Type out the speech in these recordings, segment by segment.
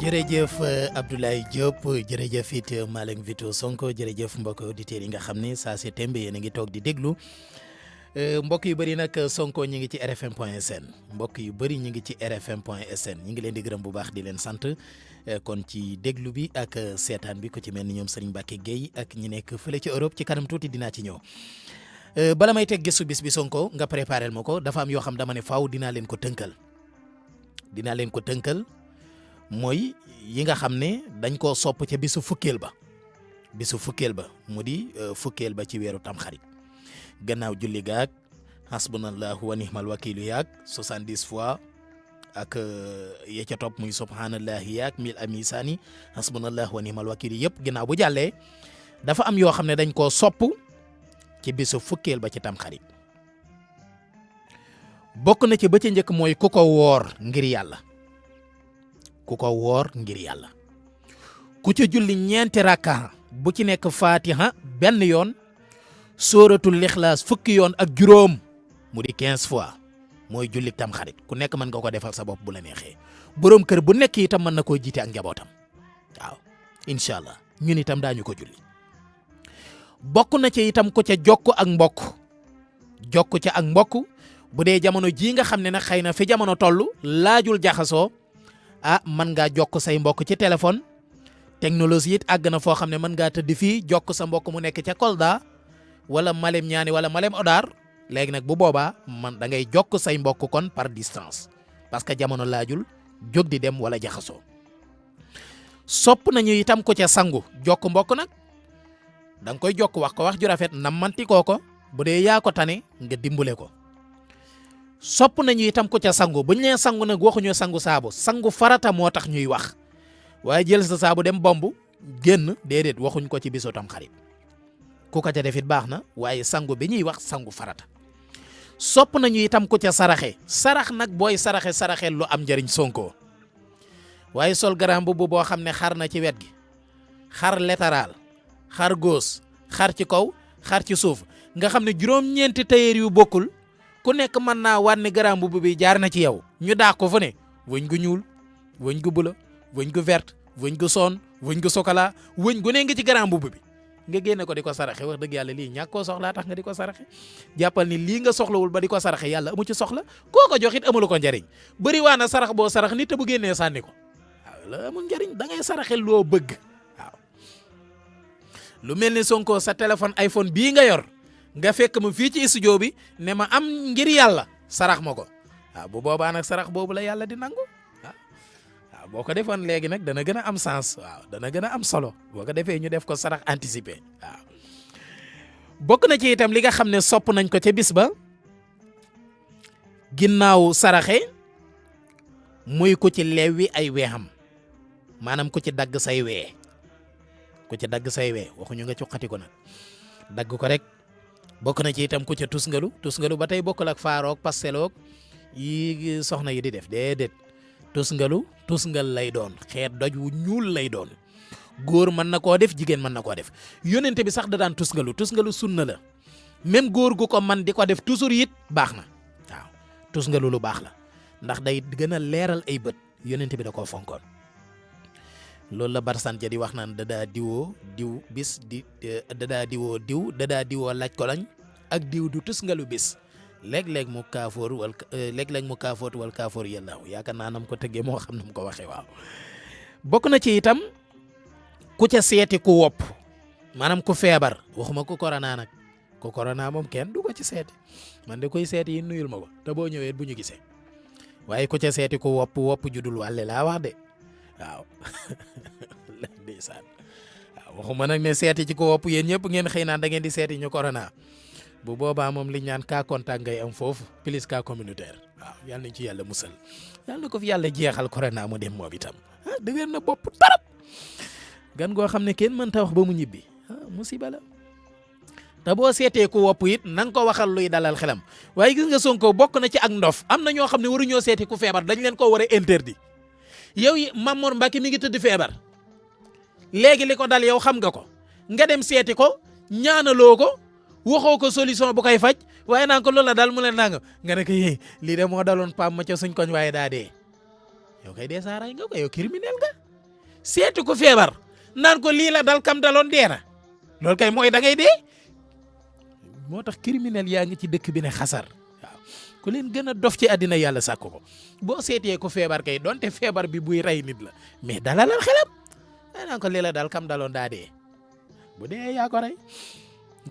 jërëjëf Abdoulaye Diop jërëjëf it Malick Vito Sonko jërëjëf mbokk auditeurs yi nga xam ne saa si tembe yéen a ngi toog di déglu mbokk yu bëri nag Sonko ñi ngi ci rfm point sn mbokk yu bëri ñi ngi ci rfm point sn ñi ngi leen di gërëm bu baax di leen sant kon ci déglu bi ak seetaan bi ku ci mel ni ñoom Serigne Mbacke Gueye ak ñi nekk fële ci Europe ci kanam tuuti dinaa ci ñëw bala may teg gëstu bis bi Sonko nga préparel ma ko dafa am yoo xam dama ne faaw dinaa leen ko tënkal mooy yi nga xam ne dañ koo sopp ca bisu fukkeel ba mu di fukkeel ba ci weeru tamxarit gannaaw julli gaag hasbunallahu wa nihmal wakilu yaag 70 fois ak ya ca topp muy subhanallahi yaag mil amisani hasbunallahu wa nihmal wakilu yëpp gannaaw bu jàllee dafa am yoo xam ne dañ koo sopp ci bisu fukkeel ba ci tamxarit bokk na ci ba ca njëkk mooy ku ko woor ngir yàlla ku ca julli ñeenti rakka bu ci nekk fatiha benn yoon sóoratul lixlaas fukki yoon ak juróom mu di 15 fois mooy julli tamxarit ku nekk mën nga ko defal sa bopp bu la neexee boroom kër bu nekk itam mën na koo jiite ak njabootam waaw incha allah ñun itam daañu ko julli bokk na ci itam ku ca jokk ca ak mbokk bu dee jamono jii nga xam ne nag xëy na fi jamono toll laajul jaxasoo mën ngaa jokk say mbokk ci téléphone technologie it àgg na foo xam ne mën ngaa tëdd fii jokk sa mbokk mu nekk ca Kolda wala Malem Niani wala Malem Odar léegi nag bu boobaa man da ngay jokk say mbokk kon par distance parce que jamono laajul jóg di dem wala jaxasoo sopp nañu itam ko ca sangu jokk mbokk nag da nga koy jokk wax ko wax ju rafet nammanti koo ko bu dee yaa ko tane nga dimbale ko sopp nañu itam ko ca sangu bu ñu nee sangu nag waxuñu sangu saabu sangu farata moo tax ñuy wax waaye jël sa saabu dem bomb génn déedéet waxuñ ko ci bisu Tamxarit ku ko ca defit baax na waaye sangu bi ñuy wax sangu farata sopp nañu itam ko ca sarax nag booy saraxe lu am njëriñ Sonko waaye sol garam bu boo xam ne xar na ci wet gi xar latéral xar gauche xar ci kaw xar ci suuf nga xam ne juróom-ñeenti tailleur yu bokkul ku nekk mën naa wànni garam bu bi jaar na ci yow ñu daa ko fu ne wëñ gu ñuul wëñ gu bula wëñ gu vert wëñ gu son wëñ gu chocolat wëñ gu ne nga ci garam bu bi nga génne ko di ko saraxe wax dëgg yàlla lii ñàkk koo soxlaa tax nga di ko saraxe jàppal ni lii nga soxlawul ba di ko saraxe yàlla amu ci soxla koo ko jox it amulu ko njariñ bëri waa na sarax boo sarax nit te bu génnee sànni ko waaw la amul njariñ da ngay saraxe loo bëgg waaw lu mel ni Sonko sa téléphone iPhone bii nga yor nga fekk ma fii ci studio bi ne ma am ngir yàlla sarax ma ko waaw bu boobaa nag sarax boobu la yàlla di nangu waaw boo ko defoon léegi nag dana gën a am sens waaw dana gën a am solo boo ko defee ñu def ko sarax anticipé waaw bokk na ci itam li nga xam ne sopp nañ ko ca bis ba ginnaaw saraxe muy ku ci leewi ay weexam maanaam ku ci dagg say wee waxuñu nga cuqati ko nag dagg ko rek bokk na ci itam ku ca tusngalu ba tey bokkul ak faaroog pasteloog yi soxna yi di def déedéet tusngal lay doon xeet doj wu ñuul lay doon góor mën na koo def jigéen mën na koo def yónente bi sax da daan tusngalu sunna la même góor gu ko man di ko def toujours it baax na waaw tusngalu lu baax la ndax day gën a leeral ay bët yónente bi da koo fonkoon loolu la barsan ja di wax naan dadaa diwoo diw bis di dadaa diwoo diw dadaa diwoo laaj ko lañ ak diw du tusngalu bis léeg-léeg mu kaafoor wala léeg-léeg mu kaafoot wala kaafoor yàlla yaakaar naa nam ko tëggee moo xam nam ko waxee waaw bokk na ci itam ku ca seeti ku wopp maanaam ku feebar waxuma ku corona nag ku corona moom kenn du ko ci seeti man de koy seeti yi nuyul ma ko te boo ñëwee bu ñu gisee waaye ku ca seeti ku wopp judul wàlle laa wax de waaw ndeysaan waaw waxuma nag ne seeti ci ko wopp yéen ñëpp ngeen xëy naan da ngeen di seeti ñu corona bu boobaa moom liñ naan cas contact ngay am foofu plus cas communautaire waaw yal nañ ci yàlla musal yal na ko fi yàlla jeexal corona mu dem moom itam dëgër na bopp tarap gan goo xam ne kenn mënta wax ba mu ñibbi musiba la te boo seetee ku wopp it na nga ko waxal luy dalal xelam waaye gis nga Sonko bokk na ci ak ndof am na ñoo xam ne waruñoo seeti ku feebar dañ leen ko war a interdit yow yi Mamour Mbacke mi ngi tëdd feebar léegi li ko dal yow xam nga ko nga dem seeti ko ñaanaloo ko waxoo ko solution bu koy faj waaye naan ko loolu la daal mu leen nanga nga ne ko lii de moo daloon pam ma ca suñ koñ waaye daa dee yow kay dee saaray nga ko yow criminel nga seeti ko feebar naan ko lii la dal kam daloon dee na loolu kay mooy da ngay dee. moo tax criminel yaa ngi ci dëkk bi ne xasar waaw ku leen gën a dof ci àddina yàlla sàkk ko boo seetee ko feebar kay donte feebar bi buy rey nit la mais dalalal xelam naan ko lii la dal kam daloon daa dee bu dee yaa ko rey.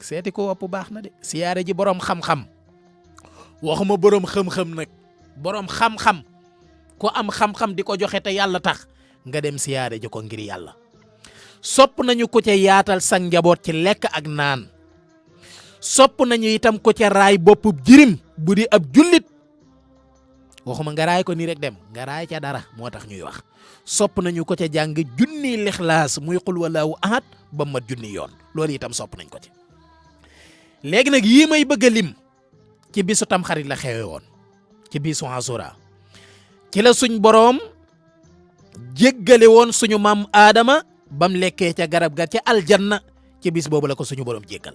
seeti ko wopp baax na de siyaare ji borom xam-xam waxuma borom xam-xam nag borom xam-xam ko am xam-xam di ko joxe te yàlla tax nga dem siyaare ji ko ngir yàlla. sopp nañu ko ca yaatal sa njaboot ci lekk ak naan sopp nañu itam ko ca raay boppub jirim bu di ab jullit waxuma nga raay ko nii rek dem nga raay ca dara moo tax ñuy wax sopp nañu ko ca jàng junni lixlaas muy xul walaahu ahad ba mat junni yoon loolu itam sopp nañ ko ci. léegi nag yii may bëgg a lim ci bisu tamxarit la xewe woon ci bisu Ashura ci la suñ boroom jéggale woon suñu maam Aadama bam lekkee ca garab ga ca aljanna ci bis boobu la ko suñu boroom jéggal.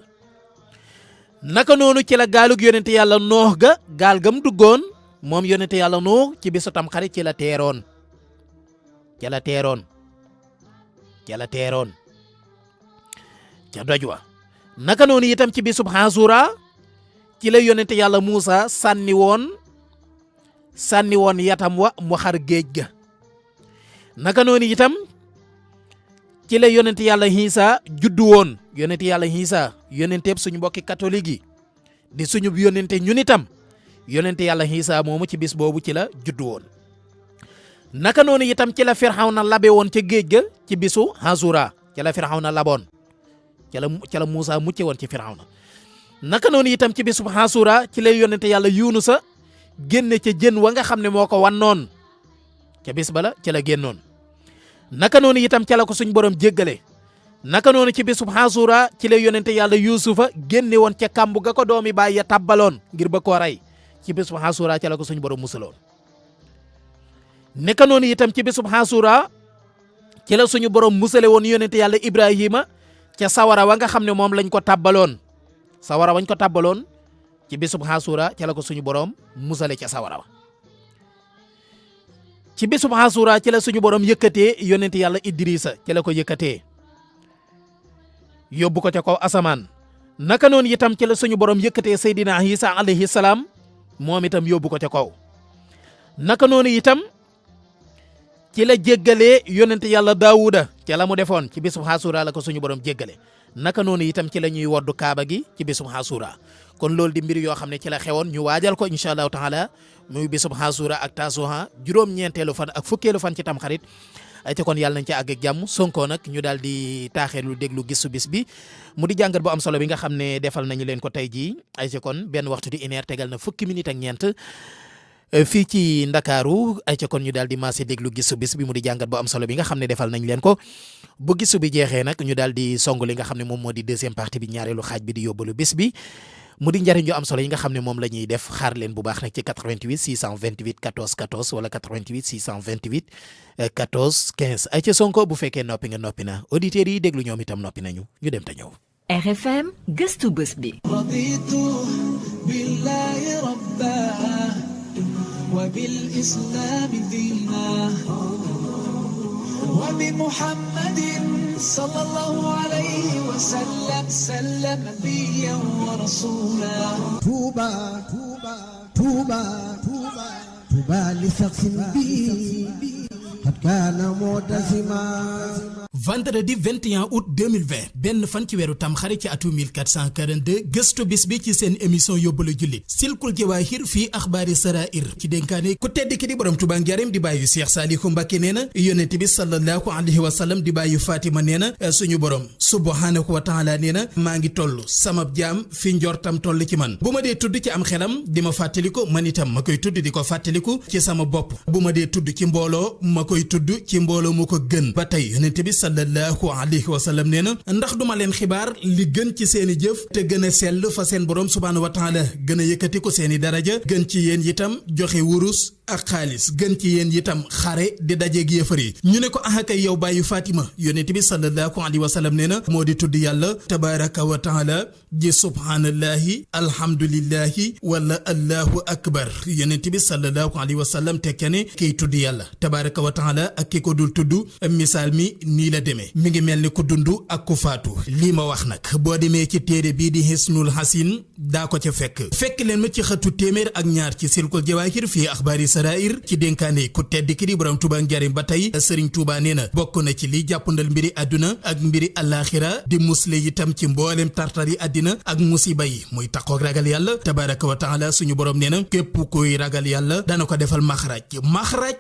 naka noonu ci la gaalug yonente yàlla noox ga gaal gam duggoon moom yonente yàlla noox ci bisu tamxarit ci la teeroon ca doj wa. naka noonu itam ci bisub Ashura ci la yonente yàlla Muusa sànni woon yatam wa mu xar géej ga. naka noonu itam ci la yonente yàlla Iisa juddu woon yonente yàlla Iisa yonenteeb suñu mbokki catholique yi di suñu yonente ñun itam yonente yàlla Iisa moomu ci bis boobu ci la juddu woon. naka noonu itam ci la Firawna labe woon ca géej ga ci bisu Ashura ci la Firawna laboon ca la Muusa mucce woon ci Firawna. naka noonu itam ci bisu Ashura ci la yonente yàlla Yunusa génne ca jën wa nga xam ne moo ko wannoon ca bis bala ca la génnoon. naka noonu itam ca la ko suñ borom jéggale. naka noonu ci bisu Ashura ci la yonente yàlla Yuusufa génne woon ca kàmb ga ko doomi baay ya tàbbaloon ngir ba koo rey ci bisu Ashura ca la ko suñ borom musaloon. naka noonu itam ci bisu Ashura ci la suñu borom musale woon yonente yàlla Ibrahima ca sawara wa nga xam ne moom lañ ko tàbbaloon sawara wañ ko tàbbaloon ci bisub Ashura ca la ko suñu borom musale ca sawara wa. ci bisub Ashura ci la suñu borom yëkkatee yonent yàlla Idrissa ci la ko yëkkatee yóbbu ko ca kaw asamaan. naka noonu itam ci la suñu borom yëkkatee Seydina Isa alayhi salaam moom itam yóbbu ko ca kaw. naka noonu itam ci la jéggalee yonent yàlla Daawuda ca la mu defoon ci bisub Ashura la ko suñu borom jéggale. naka noonu itam ci la ñuy woddu kaaba gi ci bisub Ashura. kon loolu di mbir yoo xam ne ci la xewoon ñu waajal ko incha allahu taala muy bisub Ashura ak Tasuha juróom-ñeenteelu fan ak fukkeelu fan ci tamxarit ay te kon yàlla nañ ci àgg ak jàmm Sonko nag ñu daal di taaxeelu déglu gisu bis bi mu di jàngat bu am solo bi nga xam ne defal nañu leen ko tey jii ay te kon benn waxtu di une heure tegal na fukki minute ak ñeent fii ci Ndakaaru ay ca kon ñu daal di maase déglu gisu bis bi mu di jàngat bu am solo bi nga xam ne defal nañ leen ko bu gisu bi jeexee nag ñu daal di song li nga xam ne moom moo di deuxième partie bi ñaareelu xaaj bi di yóbbalu bis bi mu di njëriñ yu am solo yi nga xam ne moom la ñuy def xaar leen bu baax nag ci 88 628 14 14 wala 88 628 14 15 ay ca Sonko bu fekkee noppi nga noppi na auditeurs yi déglu ñoom itam noppi nañu ñu dem te ñëw. RFM gëstu bés bi. raditu billahi rabba wa bil islam diina wa bi muhammadin sallallahu alayhi wa sallam nabiyyan wa rasula. Touba Touba Touba Touba Touba li shakhsin bi qad kana mu'tazima. vendredi 21 août 2020 benn fan ci weeru tamxarit ci atum 1442 gëstu bis bi ci seen émission yóbbalu jullit silkul jawaahir fii axbaari sarair ci dénkaane ku tedd ki di borom Tuubaa Njaareem di bàyyu Seex Saalihu Mbàkke nee na yonent bi sallallahu alayhi wa sallam di bàyyu Fatima nee na suñu borom subhanahu wa taala nee na maa ngi toll sama jaam fi njortam toll ci man bu ma dee tudd ci am xelam di ma fàttaliku man itam ma koy tudd di ko fàttaliku ci sama bopp bu ma dee tudd ci mbooloo ma koy tudd ci mbooloo mu ko gën ba tey yonent bi sallallahu alayhi wa sallam nee na ndax duma leen xibaar li gën ci seeni jëf te gën a sell fa seen borom subhaanahu wa taala gën a yëkkati ko seeni daraja gën ci yéen itam joxe wurus ak xaalis gën ci yéen itam xare di dajeeg yéefar yi ñu ne ko kay yow bàyyu Fatima yonent bi sallallahu alayhi wa sallam nee na moo di tudd yàlla tabaraka wa taala ji subhanallahi alhamdulillahi wala allahu akbar yonent bi sallallahu alayhi wa sallam tekke ne kiy tudd yàlla tabaraka wa taala ak ki ko dul tudd misaal mi nii la demee mi ngi mel ni ku dund ak ku faatu lii ma wax nag boo demee ci téere bii di Hisnul Hasin daa ko ca fekk leen ma ci xëtu téeméer ak ñaar ci silkul jawaahir fii axbaari sarair ci dénkaane ku tedd ki di borom Tuuba njariñ ba tey Sëriñ Tuuba nee na bokk na ci li jàppandal mbiri àdduna ak mbiri àllaaxira di musle itam ci mboolem tartar yi àddina ak musiba yi muy taqoog ragal yàlla tabaraka wa taala suñu borom nee na képp kuy ragal yàlla dana ko defal maxraj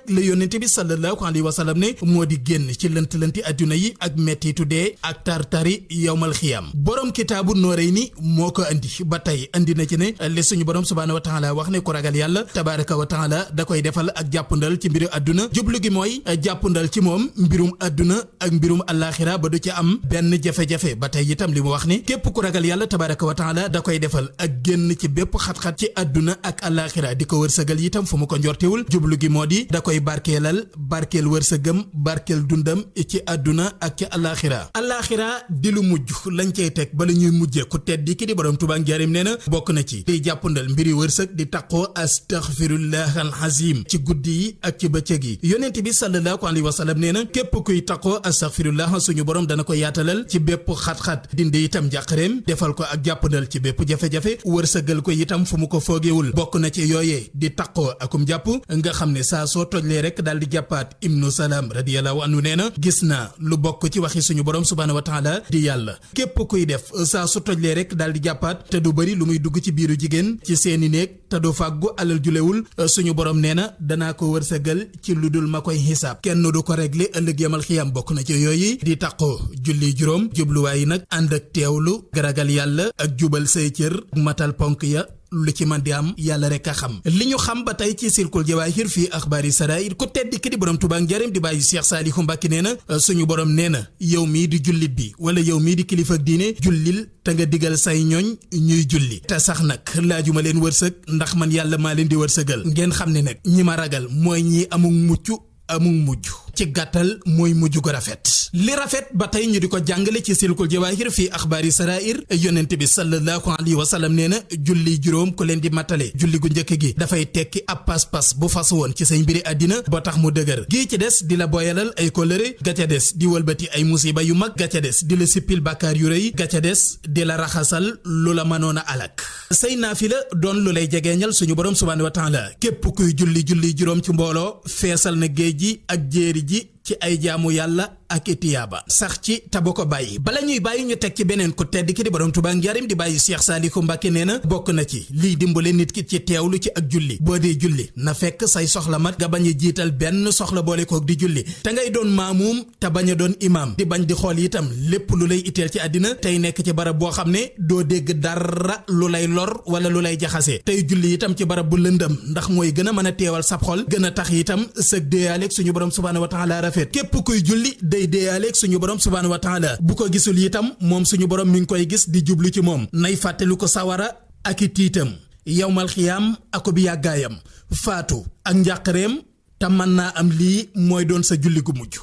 la yonente bi sallallahu alayhi wa sallam ne moo di génn ci lënt-lënti àdduna yi ak mettitu dee ak tartari yawmal xiyaam borom kitaabu Noorayni moo ko andi ba tey andi na ci ne li suñu borom subhaanahu wa taala wax ne ku ragal yàlla tabaraka wa taala da koy defal ak jàppandal ci mbiru àdduna jublu gi mooy jàppandal ci moom mbirum àdduna ak mbirum àllaaxira ba du ci am benn jafe-jafe ba tey itam li mu wax ni képp ku ragal yàlla tabaraka wa taala da koy defal ak génn ci bépp xat-xat ci àdduna ak àllaaxira di ko wërsëgal itam fu mu ko njortewul jublu gi moo di da koy barkeel wërsëgam barkeel dundam ci àdduna ak ci àllaaxira di lu mujj lañ cey teg bala ñuy mujje ku tedd ki di borom Tuubaa njaarim nee na bokk na ci di jàppandal mbiri wërsëg di taqoo astaghfirullah alazim ci guddi yi ak ci bëccëg yi yonent bi sallallahu alayhi wa sallam nee na képp kuy taqoo astaghfirullah suñu borom dana ko yaatalal ci bépp xat-xat dindi itam njàqareem defal ko ak jàppandal ci bépp jafe-jafe wërsëgal ko itam fu mu ko foogewul bokk na ci yooyee di taqoo akum jàpp nga xam ne saa soo tojlee rek daal di jàppaat ibnu salaam radiyallahu anhu nee na gis naa lu bokk ci waxi suñu borom subhaanahu wa taala di yàlla képp kuy def saa su tojlee rek daal di jàppaat te du bëri lu muy dugg ci biiru jigéen ci seeni néeg te du fàggu alal julewul suñu borom nee na danaa ko wërsëgal ci lu dul ma koy xisaab kenn du ko réglé ëllëg yamal xiyam bokk na ci yooyu di taqoo julli juróom jubluwaay yi nag ànd ak teewlu garagal yàlla ak jubal say cër matal ponk ya lu ci man di am yàlla rek a xam li ñu xam ba tey ci silkul jawaahir fii axbaari sarair ku tedd ki di borom Tuubaa njaarim di bàyyi Cheikh Saalihu Mbàkke nee na suñu borom nee na yow mii di jullit bi wala yow mii di kilifa ak diine jullil te nga digal say ñooñ ñuy julli te sax nag laajuma leen wërsëg ndax man yàlla maa leen di wërsëgal ngeen xam ne nag ñi ma ragal mooy ñi amul mucc amul mujj ci gàttal mooy mujj gu rafet li rafet ba tey ñu di ko jàngale ci silkul jawaahir fii axbaari sarair yonent bi sallallahu alayhi wa sallam nee na julli juróom ku leen di mattale julli gu njëkk gi dafay tekki ab pas-pas bu fas woon ci say mbiri àddina ba tax mu dëgër gii ci des di la boyalal ay kóllëre ga ca des di wëlbati ay musiba yu mag ga ca des di la sippil bàkkaar yu rëy ga ca des di la raxasal lu la mënoon a alak say naafila doon lu lay jegeeñal suñu borom subhaanahu wa taala képp kuy julli juróom ci mbooloo feesal na géej gi ak jéeri ji ci ay jaamu yàlla ak itiyaaba sax ci te bu ko bàyyi bala ñuy bàyyi ñu teg ci beneen ku tedd ki di borom Tuubaa njaarim di bàyyi Cheikh Saalihu Mbàkke nee na bokk na ci lii dimbale nit ki ci teewlu ci ak julli boo dee julli na fekk say soxla mat nga bañ a jiital benn soxla boole kook di julli te ngay doon maamuum te bañ a doon imaam di bañ di xool itam lépp lu lay itteel ci àddina tey nekk ci barab boo xam ne doo dégg dara lu lay lor wala lu lay jaxase tey julli itam ci barab bu lëndëm ndax mooy gën a mën a teewal sab xol gën a tax itam sëg déyaaleeg suñu borom subhaanahu wa taala rafet képp kuy julli day déyaaleeg suñu borom subhaanahu wa taala bu ko gisul itam moom suñu borom mi ngi koy gis di jublu ci moom nay fàttelu ko sawara ak i tiitam yawmal xiyaam ako bi yàggaayam faatu ak njàqareem te mën naa am lii mooy doon sa julli gu mujj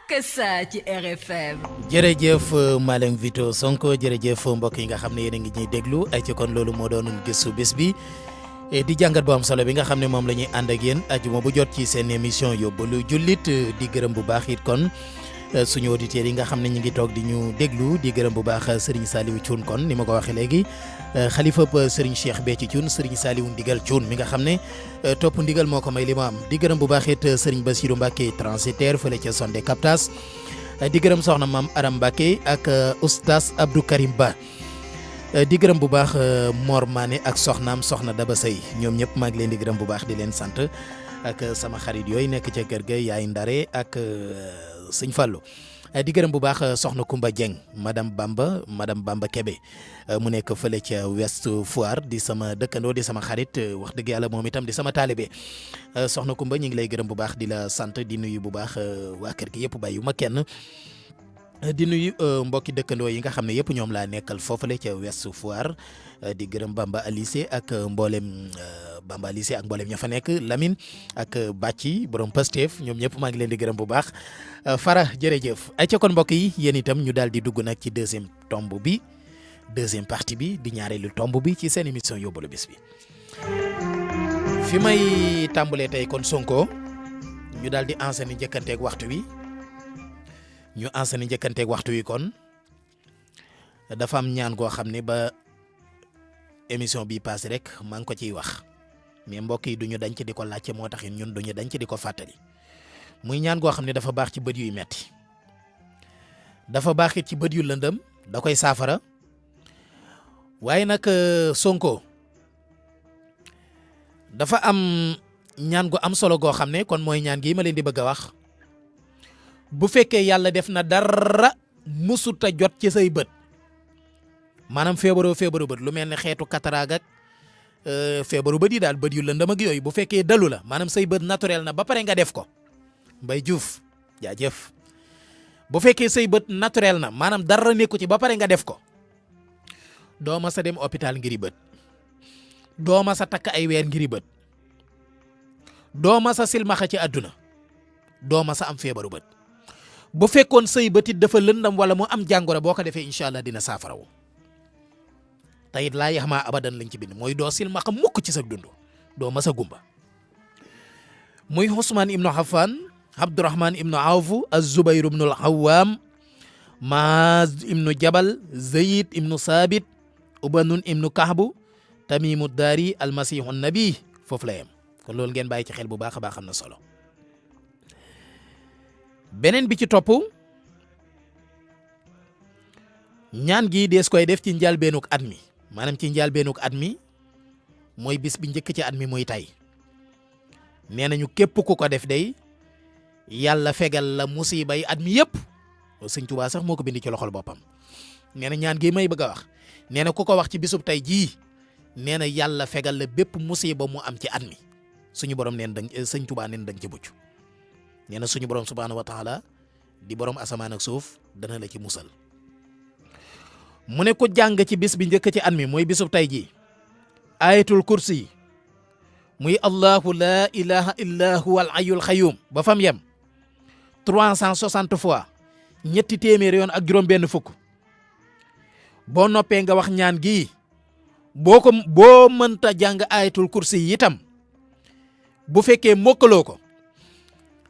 Kessa ci RFM. jërëjëf Malem Vito Sonko jërëjëf mbokk yi nga xam ne yéen a ngi ñuy déglu ay ci kon loolu moo doonoon gëstu bés bi di jàngat bu am solo bi nga xam ne moom la ñuy ànd ak yéen ajuma bu jot ci seen émission yóbbalu jullit di gërëm bu baax it kon suñu auditeurs yi nga xam ne ñu ngi toog di ñu déglu di gërëm bu baax Serigne Saliou Thioune kon ni ma ko waxee léegi xalifa Serigne Cheikh Béthio Thioune Serigne Saliou Ndigal Thioune mi nga xam ne topp ndigal moo ko may li ma am di gërëm bu baax it Serigne Bassirou Mbacké transitaire fële ca Sonde Captas di gërëm soxna maam Aram Mbacké ak oustaz Abdou Karim Ba di gërëm bu baax Mor Mané ak soxnaam soxna Daba Sey ñoom ñëpp maa ngi leen di gërëm bu baax di leen sant ak sama xarit yooyu nekk ca kër ga yaay Ndare ak sëñ Fallou di gërëm bu baax soxna Kumba Dieng madame Bamba Kebe mu nekk fële ca West Foire di sama dëkkandoo di sama xarit wax dëgg yàlla moom itam di sama taalibe soxna Kumba ñu ngi lay gërëm bu baax di la sant di nuyu bu baax waa kër gi yëpp bàyyi ma kenn di nuyu mbokki dëkkandoo yi nga xam ne yëpp ñoom laa nekkal foofale ca Ouest Foire di gërëm Bamba Alice ak mboolem Bamba Alice ak mboolem ña fa nekk Lamine ak Bàcci borom Pastef ñoom ñëpp maa ngi leen di gërëm bu baax Fara jërëjëf ay ca kon mbokk yi yéen itam ñu daal di dugg nag ci deuxième partie bi di ñaareelu tomb bi ci seen émission yóbbalu bis bi fi may tàmbalee tey kon Sonko ñu daal di enseigner njëkkanteeg waxtu wi. ñu enseigné njëkkanteeg waxtu wi kon dafa am ñaan goo xam ne ba émission bi passé rek maa ngi ko ciy wax mais mbokk yi duñu dañ ci di ko laajte moo tax ñun duñu dañ ci di ko fàttali muy ñaan goo xam ne dafa baax ci bët yuy metti dafa baax it ci bët yu lëndëm da koy saafara waaye nag Sonko dafa am ñaan gu am solo goo xam ne kon mooy ñaan gi ma leen di bëgg a wax. bu fekkee yàlla def na dara musuta jot ci say bët maanaam feebaru bët lu mel ne xeetu cataracte ak feebaru bët yi daal bët yu lëndëm ak yooyu bu fekkee dalu la maanaam say bët naturel na ba pare nga def ko Mbaye Diouf jaajëf bu fekkee say bët naturel na maanaam dara nekku ci ba pare nga def ko doo ma sa dem hôpital ngiri bët doo ma sa takk ay weer ngiri bët doo ma sa silmaxa ci àdduna doo ma sa am feebaru bët bu fekkoon say bëtit dafa lëndam wala mu am jàngoro boo ko defee incha allah dina saafarawu tayit laa yaxmaa abadan lañ ci bind mooy doo silmaxa mukk ci sa dund doo masa gumba muy Ousmane ibnu Affan Abdourahman ibnu Awf Az-Zubayr ibnu al-Awwam Maaz ibnu Jabal Zayd ibnu Saabit Ubanun ibnu Kahbu Tamimu Daari Almasihu Nabi foofu la yem kon loolu ngeen bàyyi ci xel bu baax a baax am na solo beneen bi ci topp ñaan gi dees koy def ci njëlbeenug at mi maanaam ci njëlbeenug at mi mooy bis bi njëkk ci at mi muy tey nee nañu képp ku ko def day yàlla fegal la musiba yi at mi yëpp Sëñ Tuubaa sax moo ko bindi ci loxol boppam nee na ñaan gi may bëgg a wax nee na ku ko wax ci bisub tey jii nee na yàlla fegal la bépp musiba mu am ci at mi suñu borom neen dang Sëñ Tuubaa neen dang ci mucc nee na suñu borom subhaanahu wa taala di borom asamaan ak suuf dana la ci musal mu ne ko jàng ci bis bi njëkk ci at mi mooy bisub tey jii ayatul kursi muy allahu laa ilaha illa huwa al hayyul qayyum ba fam yem 360 fois ñetti téeméer yoon ak juróom benn fukk boo noppee nga wax ñaan gi boo mënta jàng ayatul kursi yi itam bu fekkee mokkaloo ko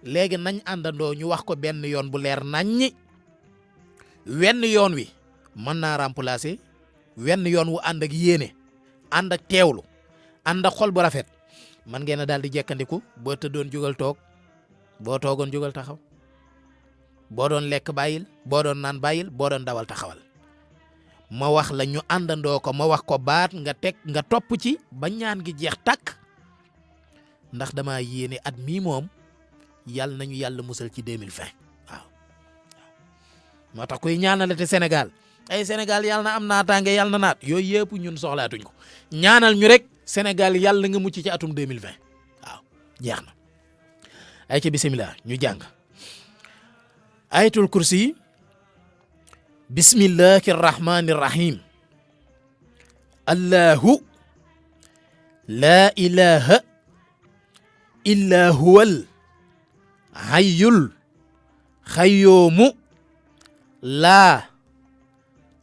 léegi nañ àndandoo ñu wax ko benn yoon bu leer naññi wenn yoon wi mën naa remplacer wenn yoon wu ànd ak yéene ànd ak teewlu ànd ak xol bu rafet man ngeen a daal di jekkandiku boo tëddoon jugal toog boo toogoon jugal taxaw boo doon lekk bàyyil boo doon naan bàyyil boo doon dawal taxawal ma wax la ñu àndandoo ko ma wax ko baat nga topp ci ba ñaan gi jeex tàkk ndax dama yéene at mii moom yàlla nañu yàlla musal ci 2020 waaw moo tax kuy ñaanalate Sénégal ay Sénégal yàlla na am naataange yàlla na naat yooyu yëpp ñun soxlaatuñ ko ñaanal ñu rek Sénégal yàlla nga mucc ci atum 2020 waaw jeex na ay ca bisimilah ñu jàng ayatul kursi bismillahi rahmani rahim allahu la ilaha illa huwal hayyul qayyumu laa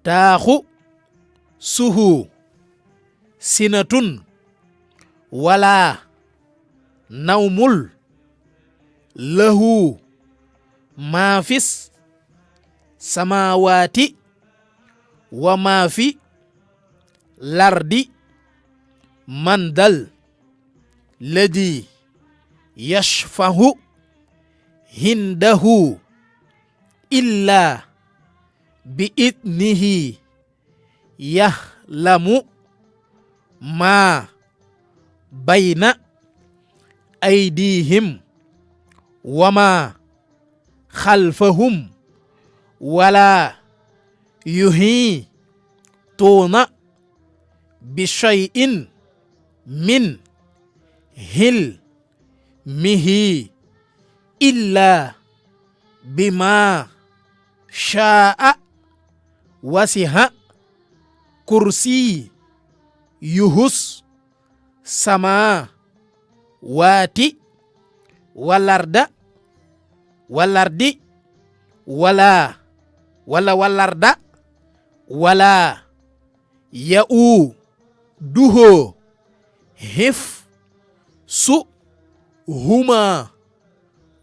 taaxu suhu sinatun wala nawmul lahu maa fis samaawaati wa maa fi lardi man dal ladi yashfahu hindahu illa bi idnihi yahlamu ma bayna aydihim wa ma khalfahum wala yuhituuna bi shay'in min hilmihi illa bima shaa wasiha kursi yuhus sama waati walarda walardi wala walarda wala ya'u duho hif su huma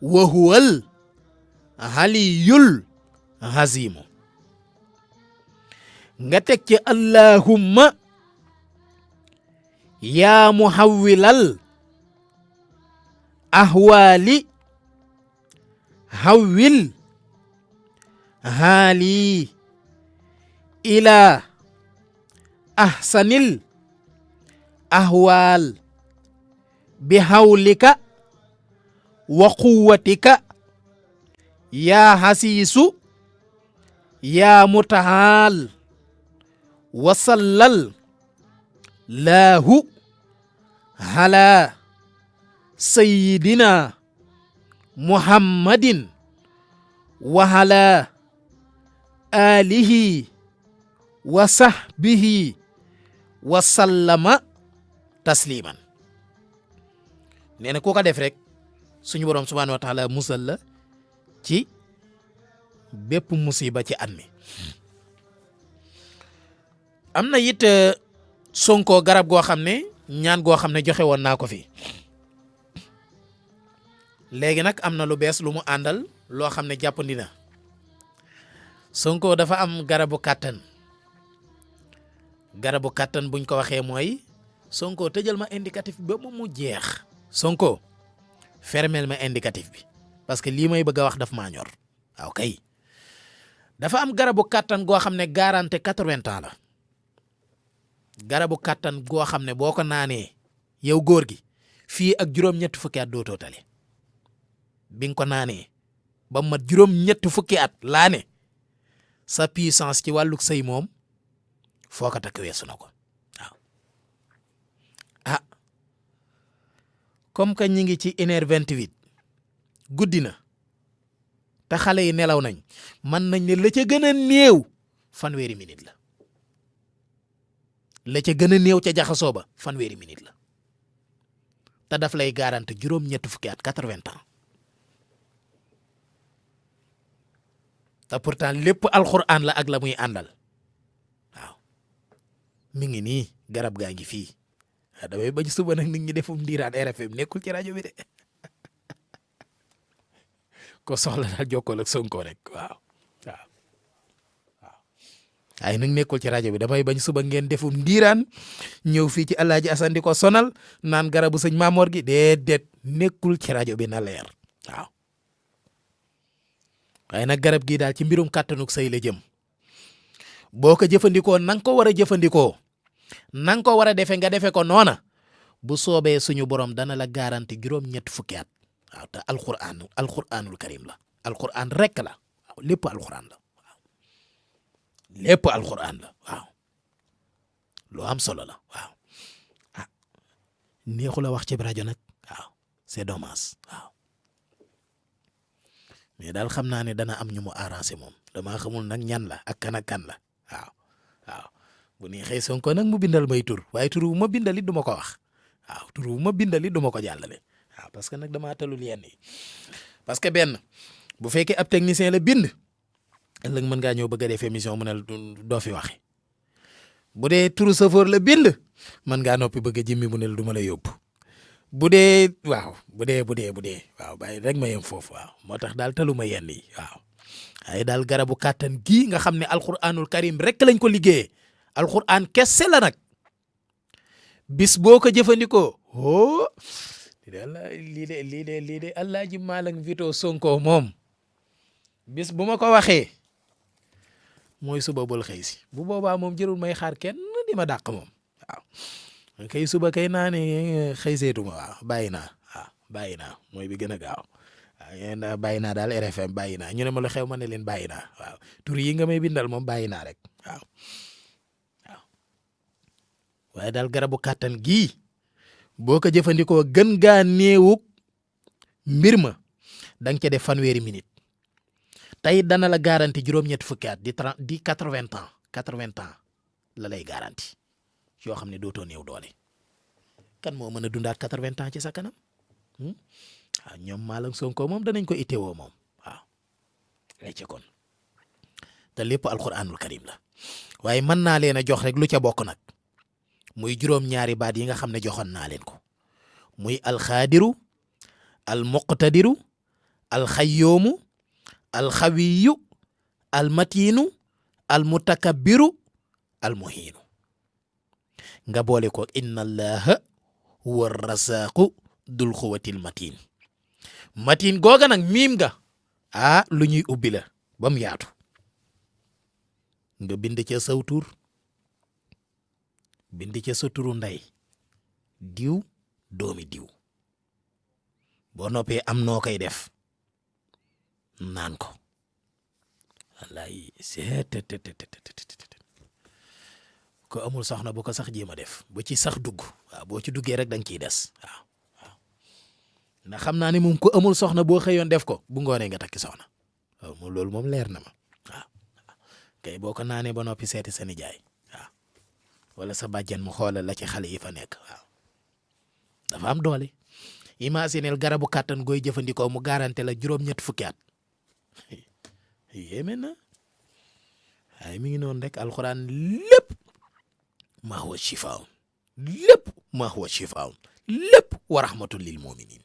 wa huwal haliyul hazimu nga teg ci allahumma yaa muhawwilal ahwaali hawwil haali ila ahsanil ahwaal bi hawlika wa quwwatika yaa hasiisu yaa mutahaal wa sallal laahu ala sayyidina muhammadin wa ala alihi wa sahbihi wa sallama tasliman. nee na ku ko def rek suñu borom subhanahu wa taala musal la ci bépp musiba ci at mi. am na it Sonko garab goo xam ne ñaan goo xam ne joxe woon naa ko fi léegi nag am na lu bees lu mu àndal loo xam ne jàppandi na. Sonko dafa am garabu kàttan buñ ko waxee mooy Sonko tëjal ma indicatif bi ba mu jeex. Sonko fermel ma indicatif bi parce que lii may bëgg a wax daf maa ñor. waaw kay dafa am garabu kàttan goo xam ne garantie 80 ans la. garabu kàttan goo xam ne boo ko naanee yow góor gi fii ak juróom-ñetti fukki at dootoo tale bi nga ko naanee ba mat juróom-ñetti fukki at laa ne sa puissance ci wàllug sëy moom foo ko takk weesu na ko waaw. ah comme que ñi ngi ci 1h28 guddi na te xale yi nelaw nañ mën nañ ne la ca gën a néew fanweeri minute la. la ca gën a néew ca jaxasoo ba fanweeri minute la te daf lay garanti juróom-ñetti fukki at 80 ans te pourtant lépp alxuraan la ak la muy àndal waaw mi ngi nii garab gaa ngi fii waaw damay bañ suba nag nit ñi defum ndiiraan RFM nekkul ci rajo bi de ko soxla daal jokkool ak Sonko rek waaw. ay nag nekkul ci rajo bi damay bañ suba ngeen defum ndiiraan ñëw fii ci Alaaji Asan di ko sonal naan garabu sëñ Maamoor gi déedéet nekkul ci rajo bi na leer waaw. waaye nag garab gii daal ci mbirum kàttanuk sëy la jëm boo ko jëfandikoo na nga ko war a jëfandikoo na nga ko war a defee nga defee ko noona bu soobee suñu borom dana la garanti juróom-ñett fukki at waaw te alquranul karim la alquran rek la waaw lépp alquran la. lépp alxuraan la waaw lu am solo la waaw ah neexu la wax ci rajo nag waaw c'est dommage waaw mais daal xam naa ne dana am ñu mu arrangé moom damaa xamul nag ñan la ak kan la waaw bu neexee Sonko nag mu bindal may tur waaye tur wu ma bindali du ma ko wax waaw tur wu ma bindali du ma ko jàllale waaw parce que nag damaa talul yenn yi parce que benn bu fekkee ab technicien la bind. ëllëg mën ngaa ñëw bëgg a def émission mu ne doo fi waxe bu dee turu safoor la bind mën ngaa noppi bëgg a jëmmi mu ne du ma la yóbbu bu dee waaw bu dee waaw bàyyi rek ma yem foofu waaw moo tax daal taluma yenn yi waaw ay daal garabu kàttan gii nga xam ne alquranul karim rek lañ ko liggéeyee alquran kese la nag bis boo ko jëfandikoo lii de Alaaji Malang Vito Sonko moom bis bu ma ko waxee mooy suba bul xëy si bu boobaa moom jërul may xaar kenn di ma dàq moom waaw kay suba kay naa ne xëy seetuma waaw bàyyi naa mooy bi gën a gaaw waaw yéen bàyyi naa daal RFM bàyyi naa ñu ne ma lu xew ma ne leen bàyyi naa waaw tur yi nga may bindal moom bàyyi naa rek waaw waaye daal garabu kàttan gii boo ko jëfandikoo gën gaa néewuk mbir ma da nga ca def fanweeri minute tey dana la garanti juróom-ñetti fukki at di 80 ans 80 ans la lay garanti yoo xam ne dootoo néew doole kan moo mën a dundaat 80 ans ci sa kanam waaw ñoom Malang Sonko moom danañ ko itteewoo moom waaw ay ci kon te lépp alquranul karim la waaye mën naa leen a jox rek lu ca bokk nag muy juróom-ñaari baat yi nga xam ne joxoon naa leen ko muy alxaadiru almuqtadiru alxayyoomu alxawiyu almatiinu almutakabbiru almuhiinu nga boole ko inna allaha huwa rasaaqu dul xuwatil matiin matiin googa nag miim nga lu ñuy ubbi la ba mu yaatu nga bind ca saw tur bind ca sa turu ndey diw doomi diw boo noppee am noo koy def naan ko wallaay ko amul soxna bu ko sax jéem a def bu ci sax dugg waaw boo ci duggee rek da nga ciy des waaw ndax xam naa ne moom ko amul soxna boo xëyoon def ko bu ngoonee nga takki soxna waaw moom loolu moom leer na ma waaw kay boo ko naanee ba noppi seeti sa nijaay waaw wala sa bàjjen mu xoolal la ci xale yi fa nekk waaw dafa am doole imagineel garabu kàttan gooy jëfandikoo mu garanté la juróom-ñett fukki at yéeme na waaye mi ngi noonu rek alxuraan lépp maa huwa shifaa'un lépp maa huwa shifaa'un lépp wa rahmatul lil mu'minin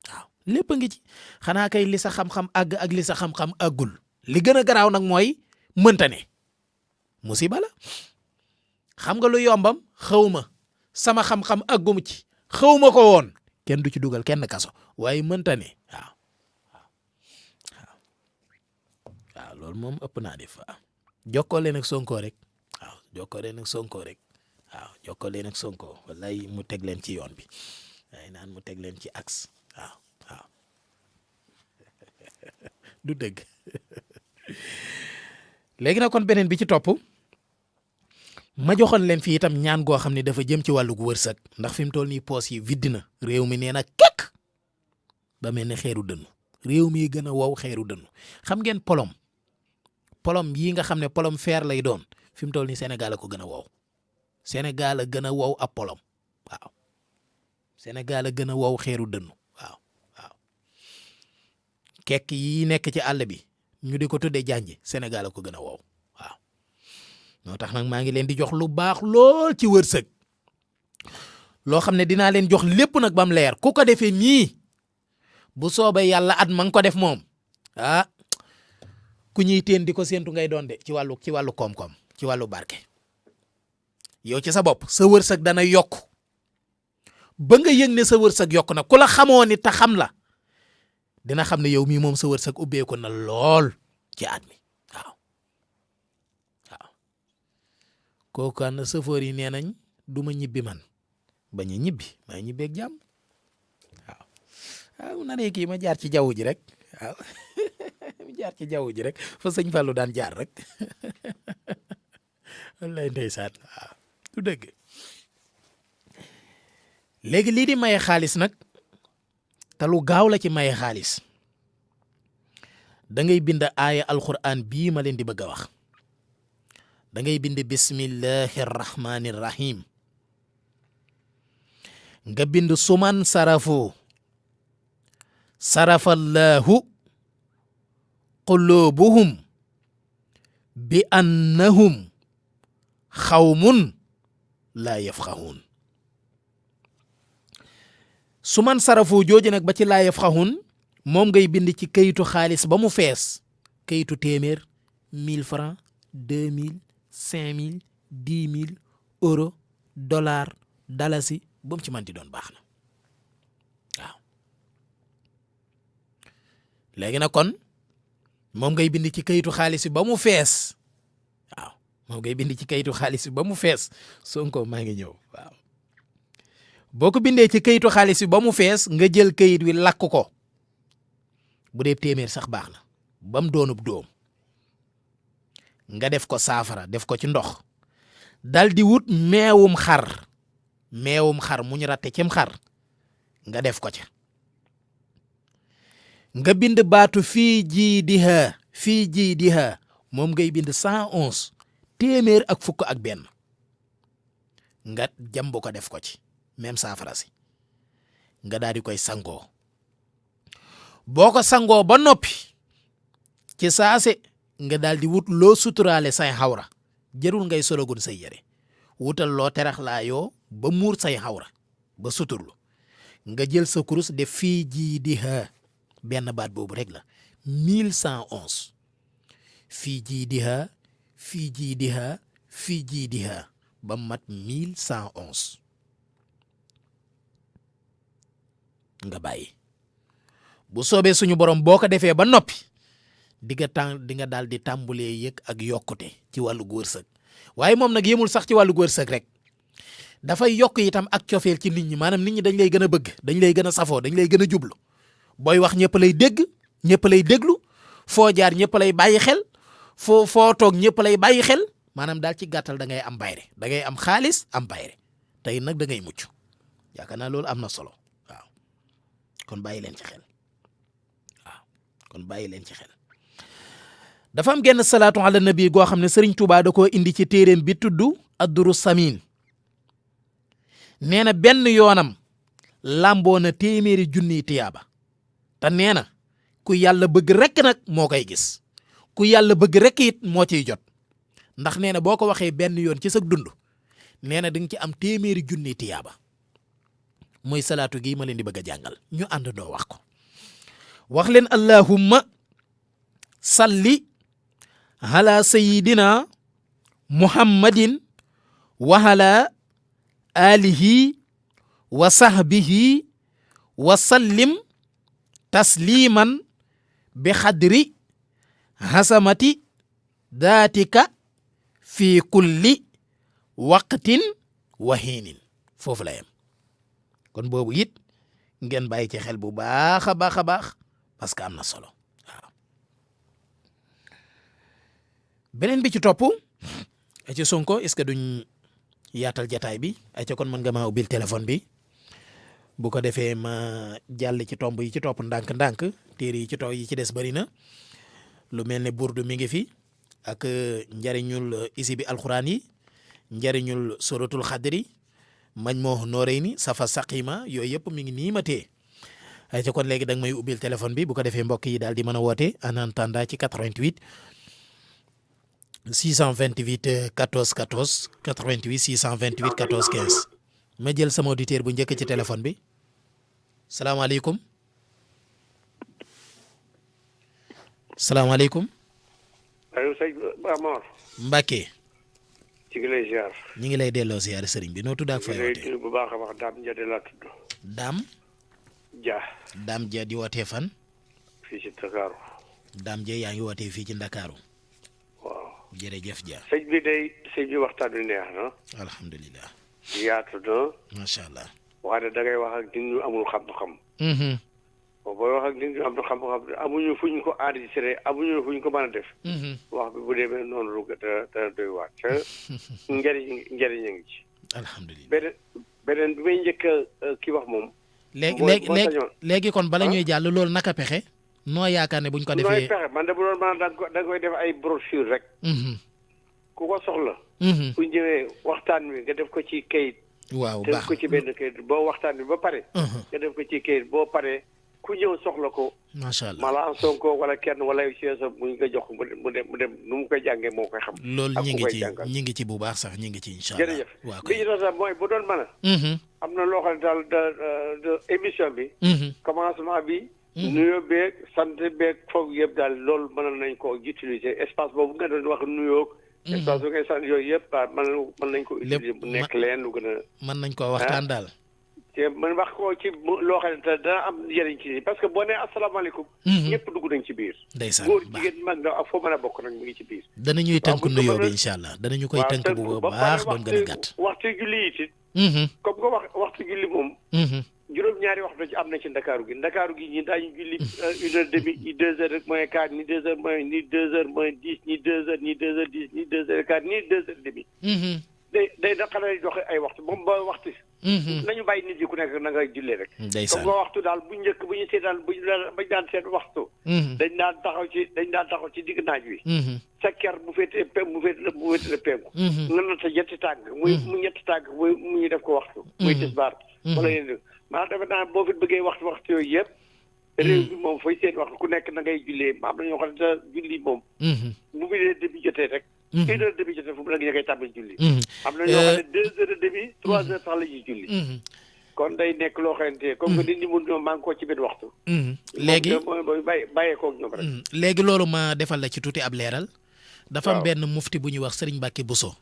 waaw lépp a ngi ci xanaa kay li sa xam-xam àgg ak li sa xam-xam àggul li gën a garaaw nag mooy mënta ne musiba la xam nga lu yombam xawma sama xam-xam àggum ci xawma ko woon kenn du ci dugal kenn kaso waaye mënta ne waaw loolu moom ëpp naa def waaw jokkoo leen ak Sonko rek waaw jokkoo leen ak Sonko rek waaw jokkoo leen ak Sonko wallaay mu teg leen ci yoon bi waaye naan mu teg leen ci axe waaw du dëgg léegi nag kon beneen bi ci topp ma joxoon leen fii itam ñaan goo xam ne dafa jëm ci wàllu wërsëg ndax fi mu toll nii poos yi viddi na réew mi nee na kekk ba mel ne xeeru dënnu réew mi gën a wow xeeru dënnu xam ngeen polom yii nga xam ne polom fer lay doon fi mu toll nii Sénégal a ko gën a wow Sénégal a gën a wow ab polom waaw Sénégal a gën a wow xeeru dënnu waaw kekk yi nekk ci àll bi ñu di ko tuddee janj Sénégal a ko gën a wow waaw moo tax nag maa ngi leen di jox lu baax lool ci wërsëg loo xam ne dinaa leen jox lépp nag bam leer ku ko defee nii bu soobee yàlla at ma nga ko def moom ku ñuy teen di ko séentu ngay doon de ci wàllu koom-koom ci wàllu barke yow ci sa bopp sa wërsëg dana yokk ba nga yëg ne sa wërsëg yokk na ku la xamoo ni te xam la dina xam ne yow mii moom sa wërsëg ubbeeku na lool ci at mi waaw kooku ànd sëfoor yi nee nañ du ma ñibbi man bañ a ñibbi maa ñibbeeg jàmm waaw na ne kii ma jaar ci jaww ji rek waaw ma jaar ci jaww ji rek fa sëñ Fallou daan jaar rek wallaay ndeysaan waaw du dëgg léegi lii di maye xaalis nag te lu gaaw la ci maye xaalis da ngay bind aaya alquran bii ma leen di bëgg a wax da ngay bind bismillahi rahmani rahim nga bind suman sarafu sarafallahu qulubuhum bi annahum xawmun laa yafqahun suman sarafu jooju nag ba ci laa yafqahun moom ngay bind ci kayitu xaalis ba mu fees kayitu téeméer 1000 francs 2000 5000 10 000 euro dollar dalasi ba mu ci manti doon baax na waaw léegi nag kon moom ngay bind ci kayitu xaalis bi ba mu fees waaw moom ngay bind ci kayitu xaalis bi ba mu fees Sonko maa ngi ñëw waaw boo ko bindee ci kayitu xaalis bi ba mu fees nga jël kayit wi lakk ko bu dee téeméer sax baax na ba mu doonub doom nga def ko saafara def ko ci ndox dal di wut meewum xar mu ñu ratte cim xar nga def ko ca nga bind baatu fii jiidiha fii jiidiha moom ngay bind 111 téeméer ak fukk ak benn nga jamb ko def ko ci même saafara si nga daal di koy sangoo boo ko sangoo ba noppi ci saase nga daal di wut loo suturaale say xawra jërul ngay sologun say yére wutal loo teraxlaayoo ba muur say xawra ba suturlu nga jël sa kurus def fii jiidiha benn baat boobu rek la 1111 fii jiidiha fii jiidiha fii jiidiha ba mat 1111 nga bàyyi bu soobee suñu borom boo ko defee ba noppi di nga daal di tàmbulee yëg ak yokkute ci wàllu wërsëg waaye moom nag yemul sax ci wàllu wërsëg rek dafay yokk itam ak cofeel ci nit ñi maanaam nit ñi dañ lay gën a bëgg dañ lay gën a safoo dañ lay gën a jublu booy wax ñëpp lay dégg ñëpp lay déglu foo jaar ñëpp lay bàyyi xel foo toog ñëpp lay bàyyi xel maanaam daal ci gàttal da ngay am bayre da ngay am xaalis am bayre tey nag da ngay mucc yaakaar naa loolu am na solo waaw kon bàyyi leen ci xel waaw kon bàyyi leen ci xel dafa am genn salaatu ala nabi goo xam ne Serigne Touba da koo indi ci téeréem bi tudd Adduru Samin nee na benn yoonam làmboo na téeméeri junniy tiyaaba te nee na ku yàlla bëgg rek nag moo koy gis ku yàlla bëgg rek it moo ciy jot ndax nee na boo ko waxee benn yoon ci sa dund nee na di nga ci am téeméeri junniy tiyaaba mooy salaatu gi ma leen di bëgg a jàngal ñu àndandoo wax ko wax leen allahumma salli ala sayidina muhammadin wa ala alihi wa sahbihi wa sallim tasliman bi xadri hasamati daatika fi kulli waqtin wa hiinin foofu la yem kon boobu it ngeen bàyyi ci xel bu baax a baax a baax parce que am na solo waaw beneen bi ci topp ci Sonko est-ce que duñ yaatal jataay bi ay ca kon mën nga maa ubbil téléphone bi bu ko defee ma jàll ci tomb yi ci topp ndànk-ndànk téere yi ci topp yi ci des bari na lu mel ne burdu mi ngi fi ak njariñul isi bi alxuraan yi njariñul suratul xadri mañ moo nooree ni safa saqima yooyu yëpp mi ngi nii ma tee ay ca kon léegi da nga may ubbil téléphone bi bu ko defee mbokk yi daal di mën a woote en attendant ci 88 628 14 14 88 628 14 15 ma jël sama auditeur bu njëkk ci téléphone bi salaamaaleykum salaamaaleykum. allo sëñ Amar. Mbacke. ci ngi lay ziar. ñu ngi lay delloo ziar sëriñ bi noo tudd ak fay wootee. bu baax a baax Dame Dia de laa tudd. Dame. Dia. Dame Dia di wootee fan. fii ci Ndakaaru. Dame Dia yaa ngi wootee fii ci Ndakaaru. waaw. jërëjëf Dia. sëñ bi waxtaan wi neex na. alhamdulilah. yaatu na. macha allah. waaye da ngay wax ak nit ñu amul xam-xam. booy wax ak nit ñu am xam-xam amuñu fu ñu ko enregistré amuñu fu ñu ko mën a def. wax bi bu demee noonu lu ko te doy waar te njëriñ a ngi ci. alhamdulilah beneen bi may njëkk ki wax moom. léegi kon bala ñuy jàll loolu naka pexe. noo yaakaar ne buñ ko defee nooy pexe man de bu doon mën da nga koy def ay brochure rek. ku ko soxla. bu ñëwee waxtaan wi nga def ko ci kayit. waaw def ko ci benn kayit boo waxtaan wi ba pare. nga def ko ci kayit boo paree ku ñëw soxla ko. macha allah mala Sonko wala kenn wala siège bu ñu ko jox mu dem nu mu koy jàngee moo koy xam. loolu ñi ngi ci bu baax sax ñi ngi ci incha allah. jërëjëf waaw li ñu doon sax mooy bu doon mën a. am na loo xam ne daal de émission bi. commencement bi. nuyoo beeg sant beeg foog yëpp daal loolu mën nañ ko utiliser espace boobu nga doon wax nuyoo. espace bu ngay sant yooyu yëpp mën nañ ko utiliser bu nekk leen lu gën a. mën nañ ko waxtaan daal. te man wax ko ci loo xam ne dana am njëriñ ci parce que boo nee asalaamaaleykum. ñëpp dugg nañ ci biir. ndeysaan góor jigéen mag ndaw ak foo mën a bokk nag mu ngi ci biir. danañuy tënk nuyoo bi incha allah danañu koy tënk bu baax ba mu gën a gàtt. waxtu julli it. comme nga waxtu julli moom. juróom-ñaari waxtu ci am na ci ndakaaru gi ñi daañu julli 1h30 ñi 2h moins quart ñi 2h moins ni 2h moins 10 ñi 2h ni 2h10 ni 2h quart ni 2h30. day naqaree joxe ay waxtu moom ba waxtu. nañu bàyyi nit yi ku nekk na ngay jullee rek. ndeysaan comme nga waxtu daal bu njëkk bu ñu seetaan bañ daan seet waxtu. dañ daan taxaw ci digg naaj wi. sa ker bu féetee penku. nga natt ñetti tànk mu ñetti tànk mu ñu def ko waxtu. muy tisbaar. wala yéen maanaam dafa naa boo fi bëggee waxtu yooyu yëpp. réew bi moom fay seen waxtu ku nekk na ngay jullee am na ñoo xam ne julli moom. bu mu dee début jotee rek. 1 heure demi jotee fu mu nekk ñu koy tàmbali julli. am na ñoo xam ne 2 heures et demi 3 heures sax la ñuy julli. kon day nekk loo xamante comme que nit ñi mun ñoom maa ngi ko ci biir waxtu. léegi mooy bàyyeekoo ak ñoom rek. léegi loolu ma defal la ci tuuti ab leeral. dafa am benn mufti bu ñuy wax Serigne Mbacké Bousso.